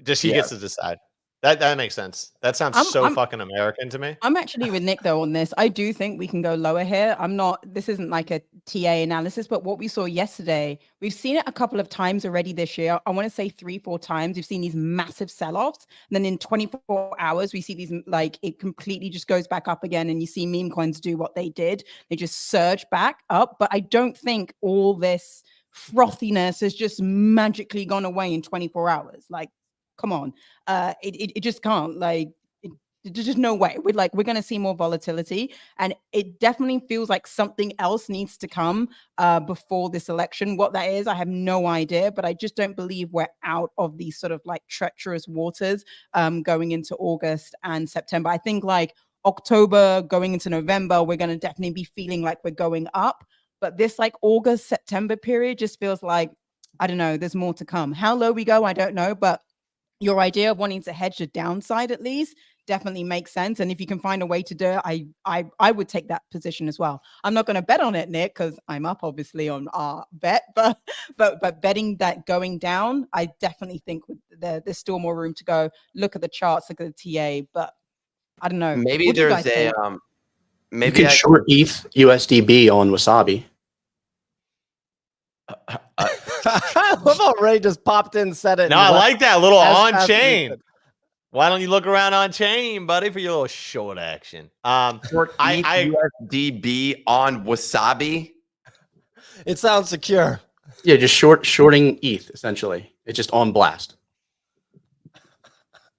C: Just he gets to decide. That makes sense. That sounds fucking American to me.
B: I'm actually with Nick though on this. I do think we can go lower here. This isn't like a TA analysis, but what we saw yesterday, we've seen it a couple of times already this year. I want to say 3-4 times. We've seen these massive sell-offs. And then in 24 hours, we see these like it completely just goes back up again. And you see meme coins do what they did. They just surge back up. But I don't think all this frothiness has just magically gone away in 24 hours. Like, come on. It just can't. Like, there's just no way. We're going to see more volatility, and it definitely feels like something else needs to come before this election. What that is, I have no idea, but I just don't believe we're out of these sort of like treacherous waters going into August and September. I think like October going into November, we're going to definitely be feeling like we're going up, but this like August, September period just feels like, I don't know, there's more to come. How low we go, I don't know, but your idea of wanting to hedge the downside at least definitely makes sense. And if you can find a way to do it, I would take that position as well. I'm not going to bet on it, Nick, because I'm up obviously on our bet, but betting that going down, I definitely think there's still more room to go. Look at the charts, look at the TA, but I don't know.
D: Maybe there's a
I: maybe you can short ETH USDB on Wasabi.
A: I love how Ray just popped in, said it.
C: No, I like that little on
A: as
C: chain. Why don't you look around on chain, buddy, for your little short action?
D: Short USDB on Wasabi.
A: It sounds secure.
I: Yeah, just shorting ETH essentially. It's just on blast.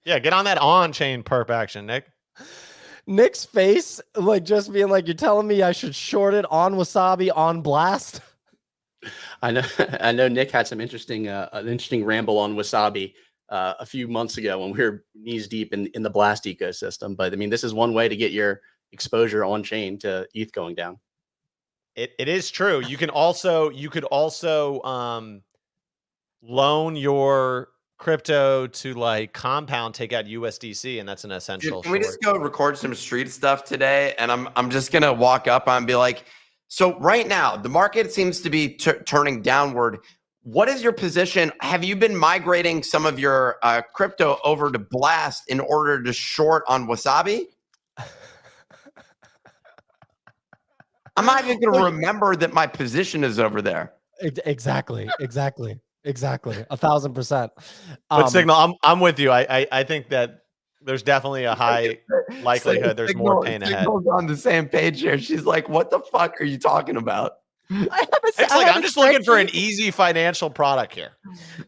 C: Yeah, get on that on chain perp action, Nick.
A: Nick's face, like just being like, you're telling me I should short it on Wasabi on blast.
I: I know. I know Nick had some interesting, an interesting ramble on Wasabi a few months ago when we were knees deep in the Blast ecosystem. But I mean, this is one way to get your exposure on chain to ETH going down.
C: It is true. You could also loan your crypto to like Compound, take out USDC, and that's an essential.
D: Can we just go record some street stuff today? And I'm just gonna walk up and be like, so right now the market seems to be turning downward. What is your position? Have you been migrating some of your crypto over to Blast in order to short on Wasabi? I'm not even going to remember that my position is over there.
A: Exactly. 1,000%.
C: But Signal, I'm with you. I think that there's definitely a high likelihood there's more pain ahead.
D: Signal's on the same page here. She's like, what the fuck are you talking about?
C: I'm just looking for an easy financial product here.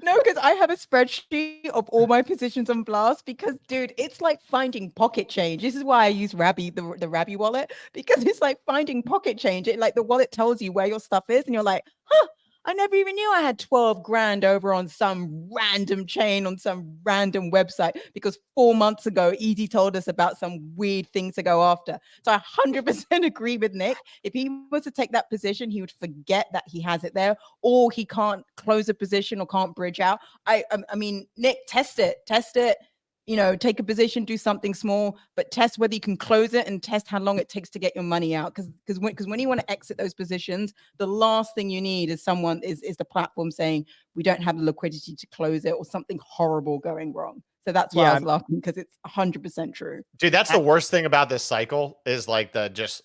B: No, because I have a spreadsheet of all my positions on Blast because, dude, it's like finding pocket change. This is why I use Rabby, the Rabby wallet, because it's like finding pocket change. It like the wallet tells you where your stuff is, and you're like, huh, I never even knew I had 12 grand over on some random chain on some random website because 4 months ago, Easy told us about some weird things to go after. So I 100% agree with Nick. If he was to take that position, he would forget that he has it there, or he can't close a position or can't bridge out. I mean, Nick, test it. You know, take a position, do something small, but test whether you can close it and test how long it takes to get your money out. Because when you want to exit those positions, the last thing you need is someone is the platform saying we don't have the liquidity to close it or something horrible going wrong. So that's why I was laughing, because it's 100% true.
C: Dude, that's the worst thing about this cycle is like the just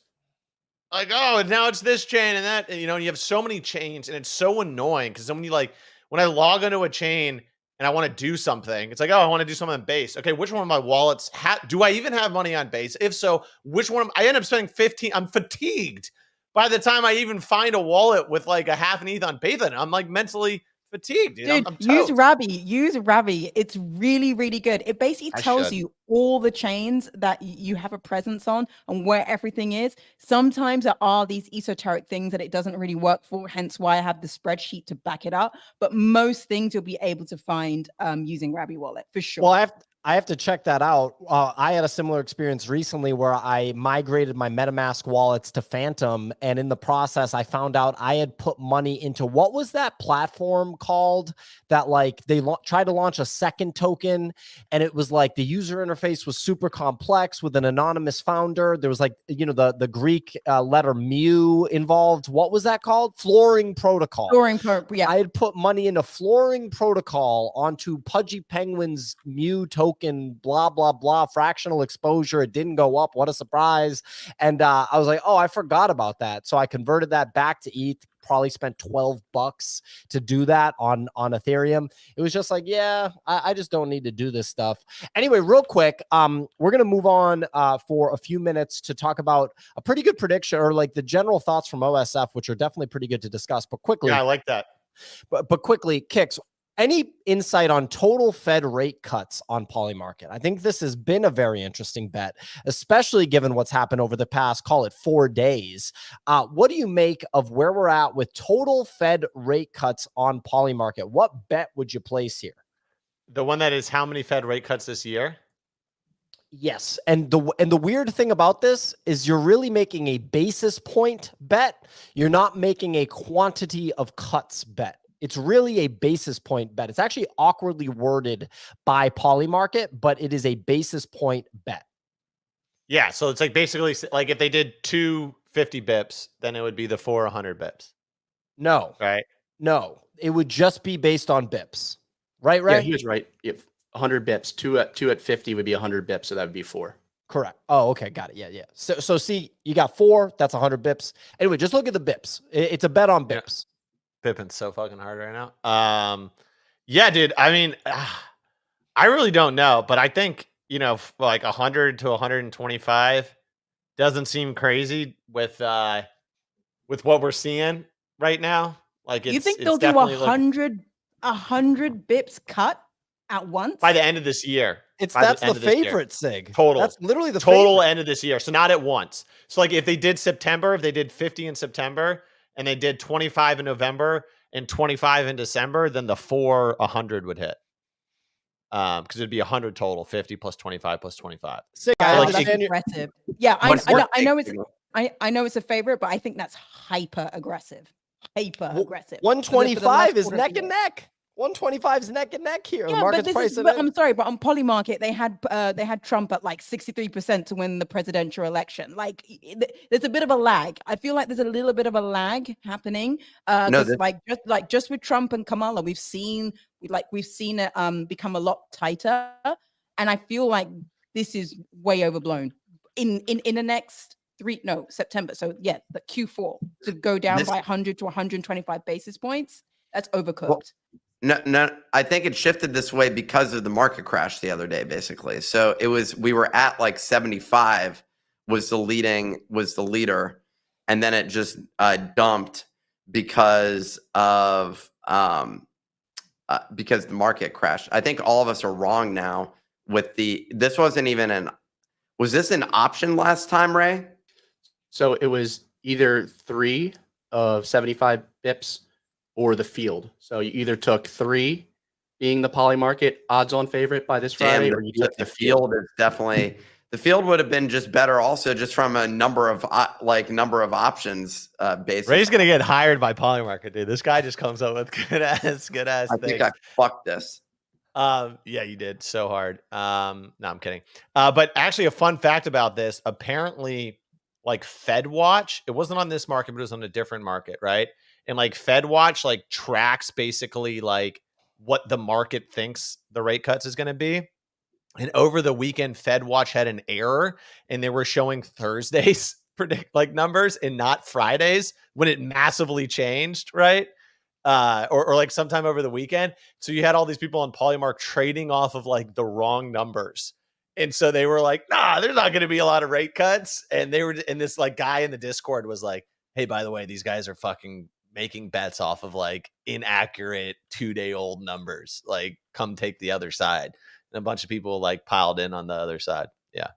C: like, oh, now it's this chain and that, and, you know, you have so many chains and it's so annoying because then when I log into a chain and I want to do something, it's like, oh, I want to do something on Base. Okay, which one of my wallets do I even have money on Base? If so, which one? I end up spending 15. I'm fatigued by the time I even find a wallet with like a half an ETH on Base. I'm like mentally fatigued.
B: Dude,
C: I'm
B: use Rabby. It's really, really good. It basically tells you all the chains that you have a presence on and where everything is. Sometimes there are these esoteric things that it doesn't really work for, hence why I have the spreadsheet to back it up. But most things you'll be able to find using Rabby Wallet for sure.
A: Well, I have to check that out. I had a similar experience recently where I migrated my MetaMask wallets to Phantom, and in the process, I found out I had put money into what was that platform called that like they tried to launch a second token, and it was like the user interface was super complex with an anonymous founder. There was like, you know, the Greek letter mu involved. What was that called? Flooring Protocol.
B: Yeah.
A: I had put money into Flooring Protocol onto Pudgy Penguin's mu token, blah, blah, blah, fractional exposure. It didn't go up. What a surprise. And I was like, oh, I forgot about that. So I converted that back to ETH, probably spent $12 to do that on Ethereum. It was just like, yeah, I just don't need to do this stuff. Anyway, real quick, we're going to move on for a few minutes to talk about a pretty good prediction or like the general thoughts from OSF, which are definitely pretty good to discuss, but quickly.
C: Yeah, I like that.
A: But quickly, Kicks, any insight on total Fed rate cuts on Polymarket? I think this has been a very interesting bet, especially given what's happened over the past, call it 4 days. What do you make of where we're at with total Fed rate cuts on Polymarket? What bet would you place here?
C: The one that is how many Fed rate cuts this year?
A: Yes. And the weird thing about this is you're really making a basis point bet. You're not making a quantity of cuts bet. It's really a basis point bet. It's actually awkwardly worded by Polymarket, but it is a basis point bet.
C: Yeah. So it's like basically like if they did 250 bips, then it would be the 400 bips.
A: No.
C: Right?
A: No. It would just be based on bips. Right?
I: Yeah, he was right. If 100 bips, two at 50 would be 100 bips, so that would be 4.
A: Correct. Oh, okay. Got it. Yeah. So see, you got 4. That's 100 bips. Anyway, just look at the bips. It's a bet on bips.
C: Pippin's so fucking hard right now. Yeah, dude. I mean, I really don't know, but I think, you know, like 100 to 125 doesn't seem crazy with what we're seeing right now. Like,
B: you think they'll do 100 bips cut at once
C: by the end of this year?
A: That's the favorite, Sig.
C: Total.
A: That's literally the
C: total
A: favorite.
C: End of this year. So not at once. So like if they did 50 in September, and they did 25 in November and 25 in December, then the 100 would hit. Because it'd be 100 total, 50 plus 25 plus 25.
A: Sick.
C: So,
A: I
C: like,
A: understand
B: That's
A: you-
B: aggressive. Yeah, I know it's I know it's a favorite, but I think that's hyper aggressive. Hyper aggressive.
A: 125 is
B: quarter of the
A: neck and
B: year.
A: neck. 125 is neck and neck here. The
B: Yeah, but
A: market's
B: this is,
A: pricing
B: but
A: in.
B: I'm sorry, but on Polymarket they had Trump at like 63% to win the presidential election. Like there's a bit of a lag. I feel like there's a little bit of a lag happening.
D: No,
B: Just with Trump and Kamala, we've seen it become a lot tighter, and I feel like this is way overblown. In the next September. So yeah, the Q4 to go down by 100 to 125 basis points. That's overcooked.
D: No, I think it shifted this way because of the market crash the other day, basically. So we were at like 75 was the leader, and then it just dumped because of because the market crashed. I think all of us are wrong now with this wasn't even was this an option last time, Ray?
I: So it was either 3 of 75 bips or the field. So you either took 3 being the Polymarket odds-on favorite by this Friday, or you took
D: the field. Is definitely the field would have been just better, also just from a number of options basis.
C: Ray's gonna get hired by Polymarket, dude. This guy just comes up with good ass
D: I
C: things.
D: think I fucked this.
C: Yeah, you did so hard. No, I'm kidding. But actually, a fun fact about this: apparently, like FedWatch, it wasn't on this market, but it was on a different market, right? And like FedWatch, like tracks basically like what the market thinks the rate cuts is going to be. And over the weekend, FedWatch had an error, and they were showing Thursdays predict like numbers and not Fridays when it massively changed, right? Or like sometime over the weekend. So you had all these people on Polymark trading off of like the wrong numbers. And so they were like, nah, there's not going to be a lot of rate cuts. And this like guy in the Discord was like, hey, by the way, these guys are fucking making bets off of like inaccurate 2-day-old numbers. Like, come take the other side. And a bunch of people like piled in on the other side. Yeah.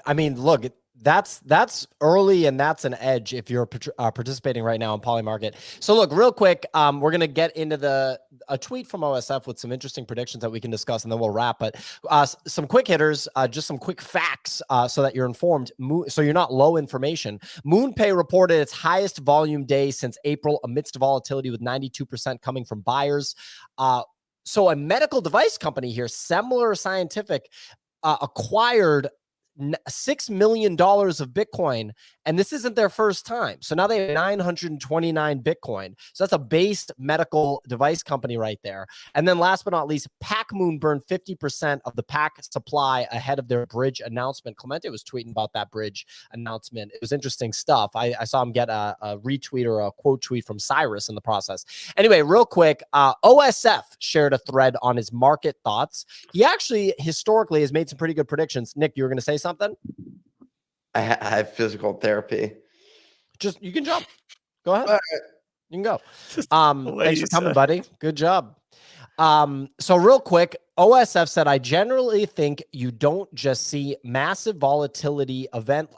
A: I mean, look, that's early, and that's an edge if you're participating right now in Polymarket. So look, real quick, we're going to get into a tweet from OSF with some interesting predictions that we can discuss, and then we'll wrap. But some quick hitters, just some quick facts so that you're informed, so you're not low information. MoonPay reported its highest volume day since April amidst volatility, with 92% coming from buyers. So a medical device company here, Semler Scientific, acquired $6 million of Bitcoin, and this isn't their first time. So now they have 929 Bitcoin. So that's a based medical device company right there. And then last but not least, PackMoon burned 50% of the pack supply ahead of their bridge announcement. Clemente was tweeting about that bridge announcement. It was interesting stuff. I saw him get a retweet or a quote tweet from Cyrus in the process. Anyway, real quick, OSF shared a thread on his market thoughts. He actually historically has made some pretty good predictions. Nick, you were going to say something?
D: I have physical therapy.
A: Just, you can jump. Go ahead. You can go. Thanks for coming, buddy. Good job. So real quick, OSF said, I generally think you don't just see a massive volatility event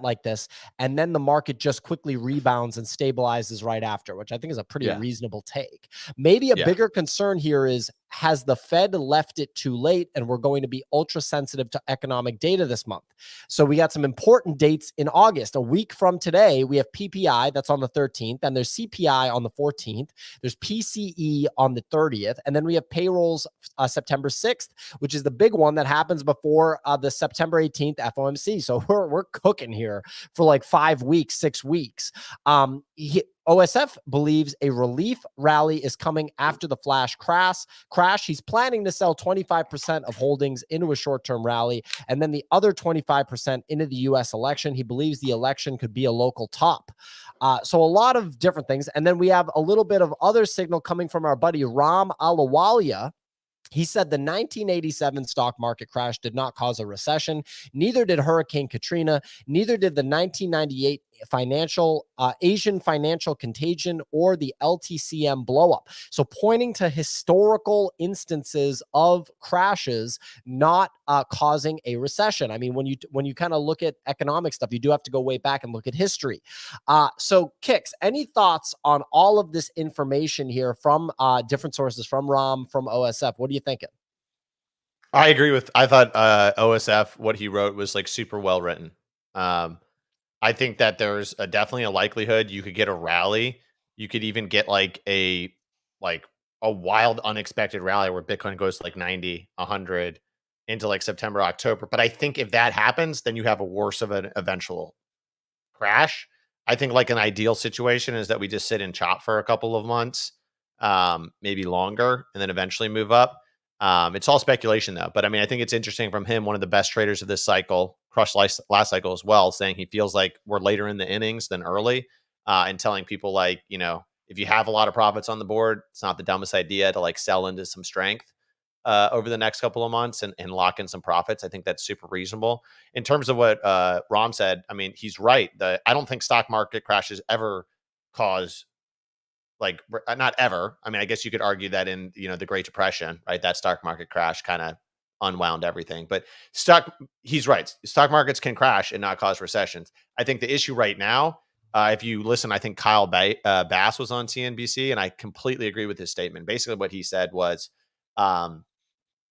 A: like this, and then the market just quickly rebounds and stabilizes right after, which I think is a pretty reasonable take. Maybe a bigger concern here is, has the Fed left it too late, and we're going to be ultra sensitive to economic data this month? So we got some important dates in August. A week from today, we have PPI, that's on the 13th, and there's CPI on the 14th. There's PCE on the 30th, and then we have payrolls September 6th, which is the big one that happens before the September 18th FOMC. So we're cooking here for like 5 weeks, 6 weeks. OSF believes a relief rally is coming after the flash crash. He's planning to sell 25% of holdings into a short-term rally, and then the other 25% into the U.S. election. He believes the election could be a local top. So a lot of different things. And then we have a little bit of other signal coming from our buddy Ram Alawalia. He said the 1987 stock market crash did not cause a recession. Neither did Hurricane Katrina. Neither did the 1998 Asian financial contagion or the LTCM blowup. So pointing to historical instances of crashes not causing a recession. I mean, when you kind of look at economic stuff, you do have to go way back and look at history. So Kix, any thoughts on all of this information here from different sources, from Ram, from OSF? What are you thinking?
C: I agree with, I thought OSF, what he wrote was like super well written. I think that there's definitely a likelihood you could get a rally. You could even get like a wild, unexpected rally where Bitcoin goes to like 90, 100 into like September, October. But I think if that happens, then you have a worse of an eventual crash. I think like an ideal situation is that we just sit and chop for a couple of months, maybe longer, and then eventually move up. It's all speculation though, but I mean, I think it's interesting from him, one of the best traders of this cycle, crushed last cycle as well, saying he feels like we're later in the innings than early, and telling people like, you know, if you have a lot of profits on the board, it's not the dumbest idea to like sell into some strength over the next couple of months and lock in some profits. I think that's super reasonable. In terms of what Ram said, I mean, he's right. I don't think stock market crashes ever cause, like, not ever. I mean, I guess you could argue that in, you know, the Great Depression, right? That stock market crash kind of unwound everything. But he's right. Stock markets can crash and not cause recessions. I think the issue right now, if you listen, I think Kyle Bass was on CNBC, and I completely agree with his statement. Basically, what he said was,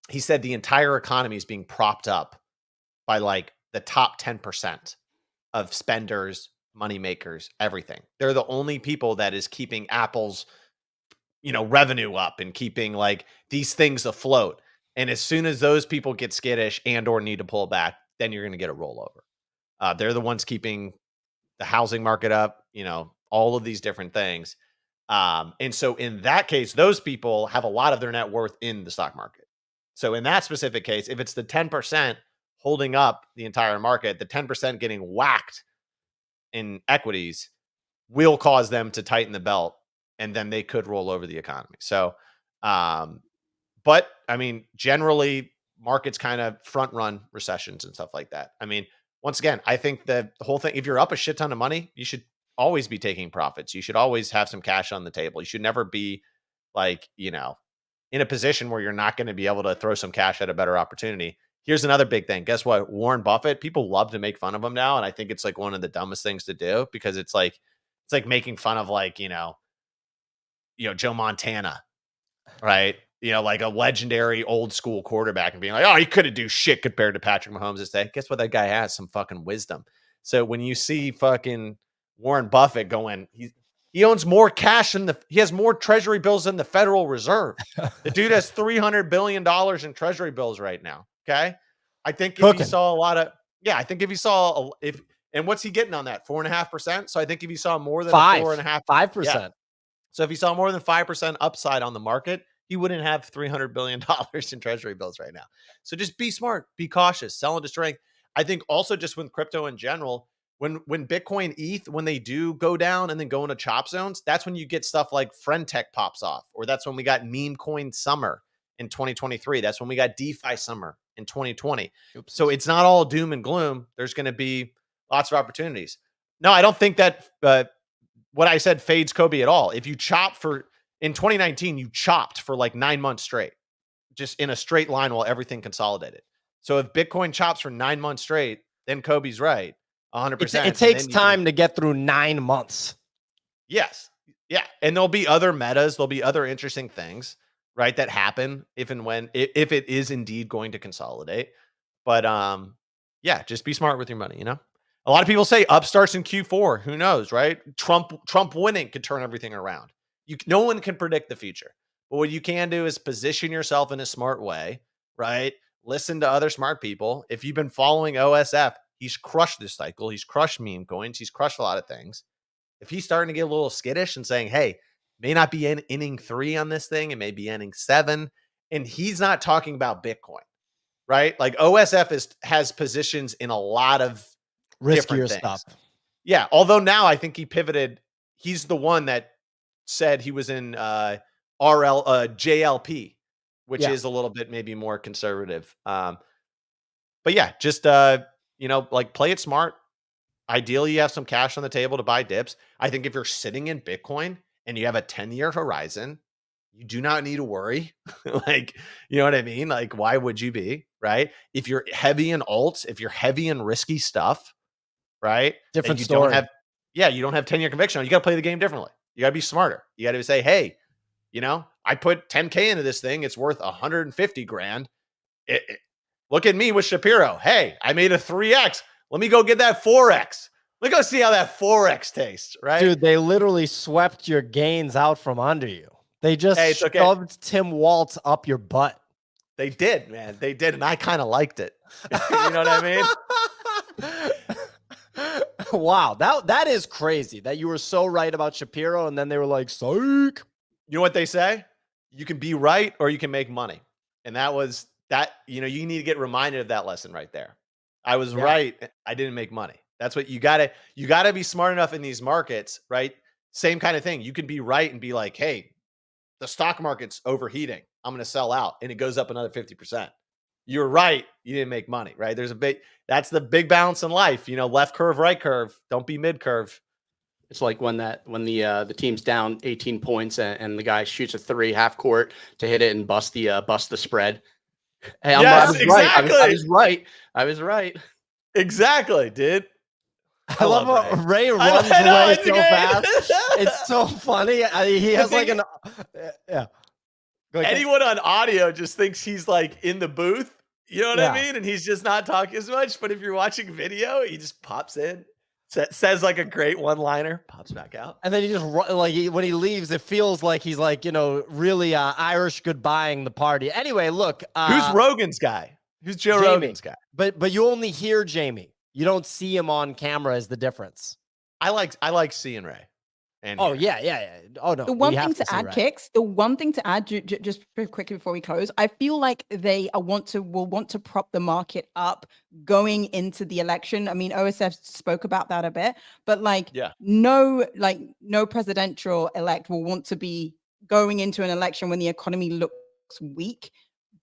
C: he said the entire economy is being propped up by like the top 10% of spenders, money makers, everything. They're the only people that is keeping Apple's, you know, revenue up and keeping like these things afloat. And as soon as those people get skittish and or need to pull back, then you're going to get a rollover. They're the ones keeping the housing market up, you know, all of these different things. And so in that case, those people have a lot of their net worth in the stock market. So in that specific case, if it's the 10% holding up the entire market, the 10% getting whacked in equities will cause them to tighten the belt, and then they could roll over the economy. So, but I mean, generally markets kind of front run recessions and stuff like that. I mean, once again, I think the whole thing, if you're up a shit ton of money, you should always be taking profits. You should always have some cash on the table. You should never be like, you know, in a position where you're not going to be able to throw some cash at a better opportunity. Here's another big thing. Guess what? Warren Buffett, people love to make fun of him now. And I think it's like one of the dumbest things to do, because it's like making fun of like, you know, Joe Montana, right? You know, like a legendary old school quarterback, and being like, oh, he couldn't do shit compared to Patrick Mahomes this day. Guess what? That guy has some fucking wisdom. So when you see fucking Warren Buffett going, he owns more cash he has more treasury bills than the Federal Reserve. The dude has $300 billion in treasury bills right now. Okay. I think if you saw and what's he getting on that? 4.5%. So I think if you saw more than 5%. Yeah. So if he saw more than 5% upside on the market, he wouldn't have $300 billion in treasury bills right now. So just be smart, be cautious, sell into strength. I think also just with crypto in general, when Bitcoin, ETH, when they do go down and then go into chop zones, that's when you get stuff like Friend Tech pops off, or that's when we got meme coin summer in 2023. That's when we got DeFi summer in 2020. Oops. So it's not all doom and gloom. There's going to be lots of opportunities. No, I don't think that what I said fades Kobe at all. If you chop in 2019, you chopped for like 9 months straight, just in a straight line while everything consolidated. So if Bitcoin chops for 9 months straight, then Kobe's right. 100%.
A: It takes time to get through 9 months.
C: Yes. Yeah. And there'll be other metas. There'll be other interesting things, right, that happen if it is indeed going to consolidate. But yeah, just be smart with your money, you know? A lot of people say upstarts in Q4. Who knows, right? Trump winning could turn everything around. No one can predict the future. But what you can do is position yourself in a smart way, right? Listen to other smart people. If you've been following OSF, he's crushed this cycle. He's crushed meme coins. He's crushed a lot of things. If he's starting to get a little skittish and saying, hey, may not be in inning 3 on this thing, it may be inning 7, and he's not talking about Bitcoin, right? Like OSF has positions in a lot of
A: riskier stuff.
C: Yeah. Although now I think he pivoted. He's the one that said he was in JLP, which is a little bit maybe more conservative. But yeah, just like play it smart, Ideally, you have some cash on the table to buy dips. I think if you're sitting in Bitcoin and you have a 10-year horizon, you do not need to worry. Like, you know what I mean? Like, why would you be, right? If you're heavy in alts, if you're heavy in risky stuff, right?
A: Different
C: and you
A: story.
C: don't have, you don't have 10-year conviction. You got to play the game differently. You got to be smarter. You got to say, hey, you know, I put 10K into this thing. It's worth 150 grand. Look at me with Shapiro. Hey, I made a 3X. Let me go get that 4X. Let me go see how that 4X tastes, right?
A: Dude, they literally swept your gains out from under you. They just shoved Tim Waltz up your butt.
C: They did, man. They did, and I kind of liked it. You know what I mean?
A: Wow, that is crazy that you were so right about Shapiro, and then they were like, psych.
C: You know what they say? You can be right or you can make money. And that was that, you know, you need to get reminded of that lesson right there. I was right. I didn't make money. That's what you gotta be smart enough in these markets, right? Same kind of thing. You can be right and be like, hey, the stock market's overheating. I'm going to sell out. And it goes up another 50%. You're right. You didn't make money, right? That's the big balance in life. You know, left curve, right curve. Don't be mid curve.
I: It's like when the team's down 18 points and the guy shoots a 3 half court to hit it and bust the spread. Hey, I was right. I was right.
C: Exactly, dude.
A: I love how Ray runs away so fast. It's so funny. He has like an
C: anyone on audio just thinks he's like in the booth. You know what I mean? And he's just not talking as much. But if you're watching video, he just pops in, says like a great one-liner, pops back out,
A: and then he just like when he leaves, it feels like he's like, you know, really Irish goodbying the party. Anyway, look,
C: who's Rogan's guy? Who's Joe Rogan's guy?
A: But you only hear Jamie. You don't see him on camera is the difference.
C: I like seeing Ray. And
A: yeah. Oh no.
B: The one thing to add, Kicks. The one thing to add, just very quickly before we close, I feel like they will want to prop the market up going into the election. I mean, OSF spoke about that a bit, but no presidential elect will want to be going into an election when the economy looks weak.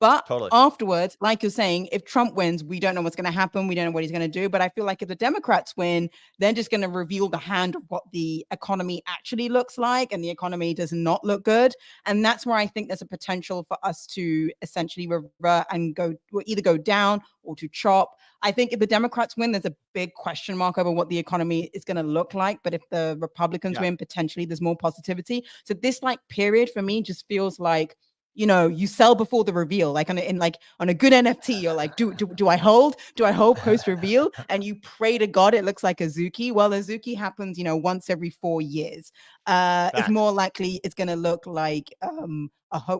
B: But afterwards, like you're saying, if Trump wins, we don't know what's going to happen. We don't know what he's going to do. But I feel like if the Democrats win, they're just going to reveal the hand of what the economy actually looks like. And the economy does not look good. And that's where I think there's a potential for us to essentially revert and either go down or to chop. I think if the Democrats win, there's a big question mark over what the economy is going to look like. But if the Republicans win, potentially there's more positivity. So this period for me just feels like, you know, you sell before the reveal, like on a good NFT, you're like, do I hold? Do I hold post reveal? And you pray to God it looks like a Zuki. Well, a Zuki happens, you know, once every 4 years. It's more likely it's going to look like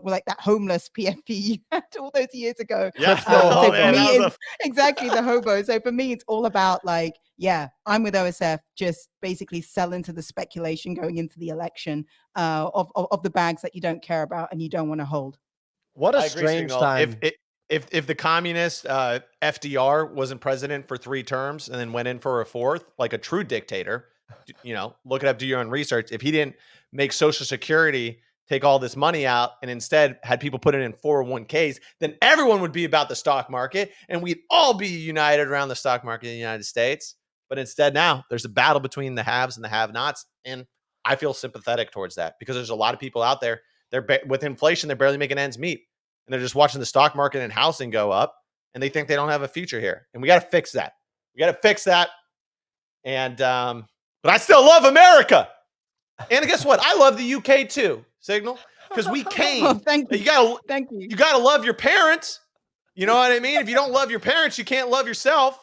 B: like that homeless PFP you had all those years ago.
C: Yeah,
B: so for me, it's exactly the hobo. So for me, it's all about like, yeah, I'm with OSF. Just basically sell into the speculation going into the election of the bags that you don't care about and you don't want to hold.
A: What a strange time.
C: If the communist FDR wasn't president for 3 terms and then went in for a 4th, like a true dictator, you know, look it up, do your own research. If he didn't make Social Security take all this money out and instead had people put it in 401ks, then everyone would be about the stock market and we'd all be united around the stock market in the United States. But instead now there's a battle between the haves and the have-nots. And I feel sympathetic towards that because there's a lot of people out there, with inflation, they're barely making ends meet. And they're just watching the stock market and housing go up and they think they don't have a future here. And we got to fix that. And, but I still love America. And guess what? I love the UK too, Signal, because we came.
B: Oh, thank you. Thank you.
C: You got to love your parents. You know what I mean? If you don't love your parents, you can't love yourself.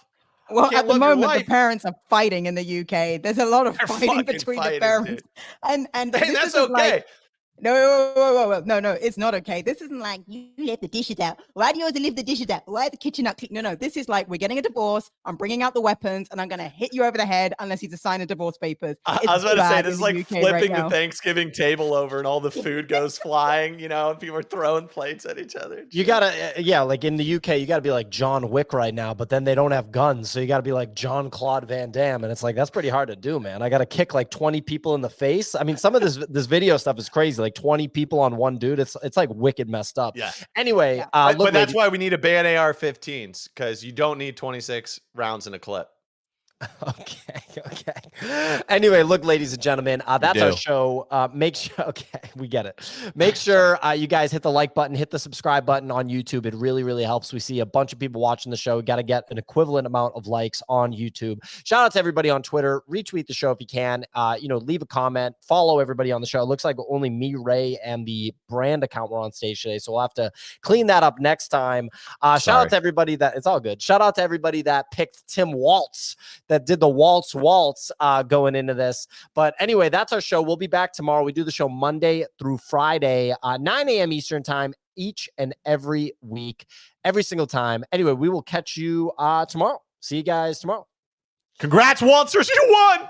B: Well, at the moment, the parents are fighting in the UK. There's a lot of fighting between the parents.
C: Dude.
B: And
C: that's okay.
B: No, it's not okay. This isn't like you left the dishes out. Why do you always leave the dishes out? Why is the kitchen not clean? No. This is like we're getting a divorce. I'm bringing out the weapons and I'm going to hit you over the head unless you sign the divorce papers.
C: I was about to say, this is like flipping the Thanksgiving table over and all the food goes flying, you know, and people are throwing plates at each other.
A: You got to, like in the UK, you got to be like John Wick right now, but then they don't have guns. So you got to be like Jean-Claude Van Damme. And it's like, that's pretty hard to do, man. I got to kick like 20 people in the face. I mean, some of this video stuff is crazy. Like 20 people on one dude. It's like wicked messed up.
C: Yeah.
A: Anyway,
C: but that's why we need to ban AR-15s because you don't need 26 rounds in a clip.
A: Okay. Anyway, look, ladies and gentlemen, that's our show. Make sure, okay, we get it. Make sure you guys hit the like button, hit the subscribe button on YouTube. It really, really helps. We see a bunch of people watching the show. We got to get an equivalent amount of likes on YouTube. Shout out to everybody on Twitter. Retweet the show if you can. Leave a comment. Follow everybody on the show. It looks like only me, Ray, and the brand account were on stage today, so we'll have to clean that up next time. Shout out to everybody that it's all good. Shout out to everybody that picked Tim Waltz, that did the waltz going into this. But anyway, that's our show. We'll be back tomorrow. We do the show Monday through Friday, 9 a.m. Eastern time, each and every week, every single time. Anyway, we will catch you tomorrow. See you guys tomorrow.
C: Congrats, Waltzers. You won.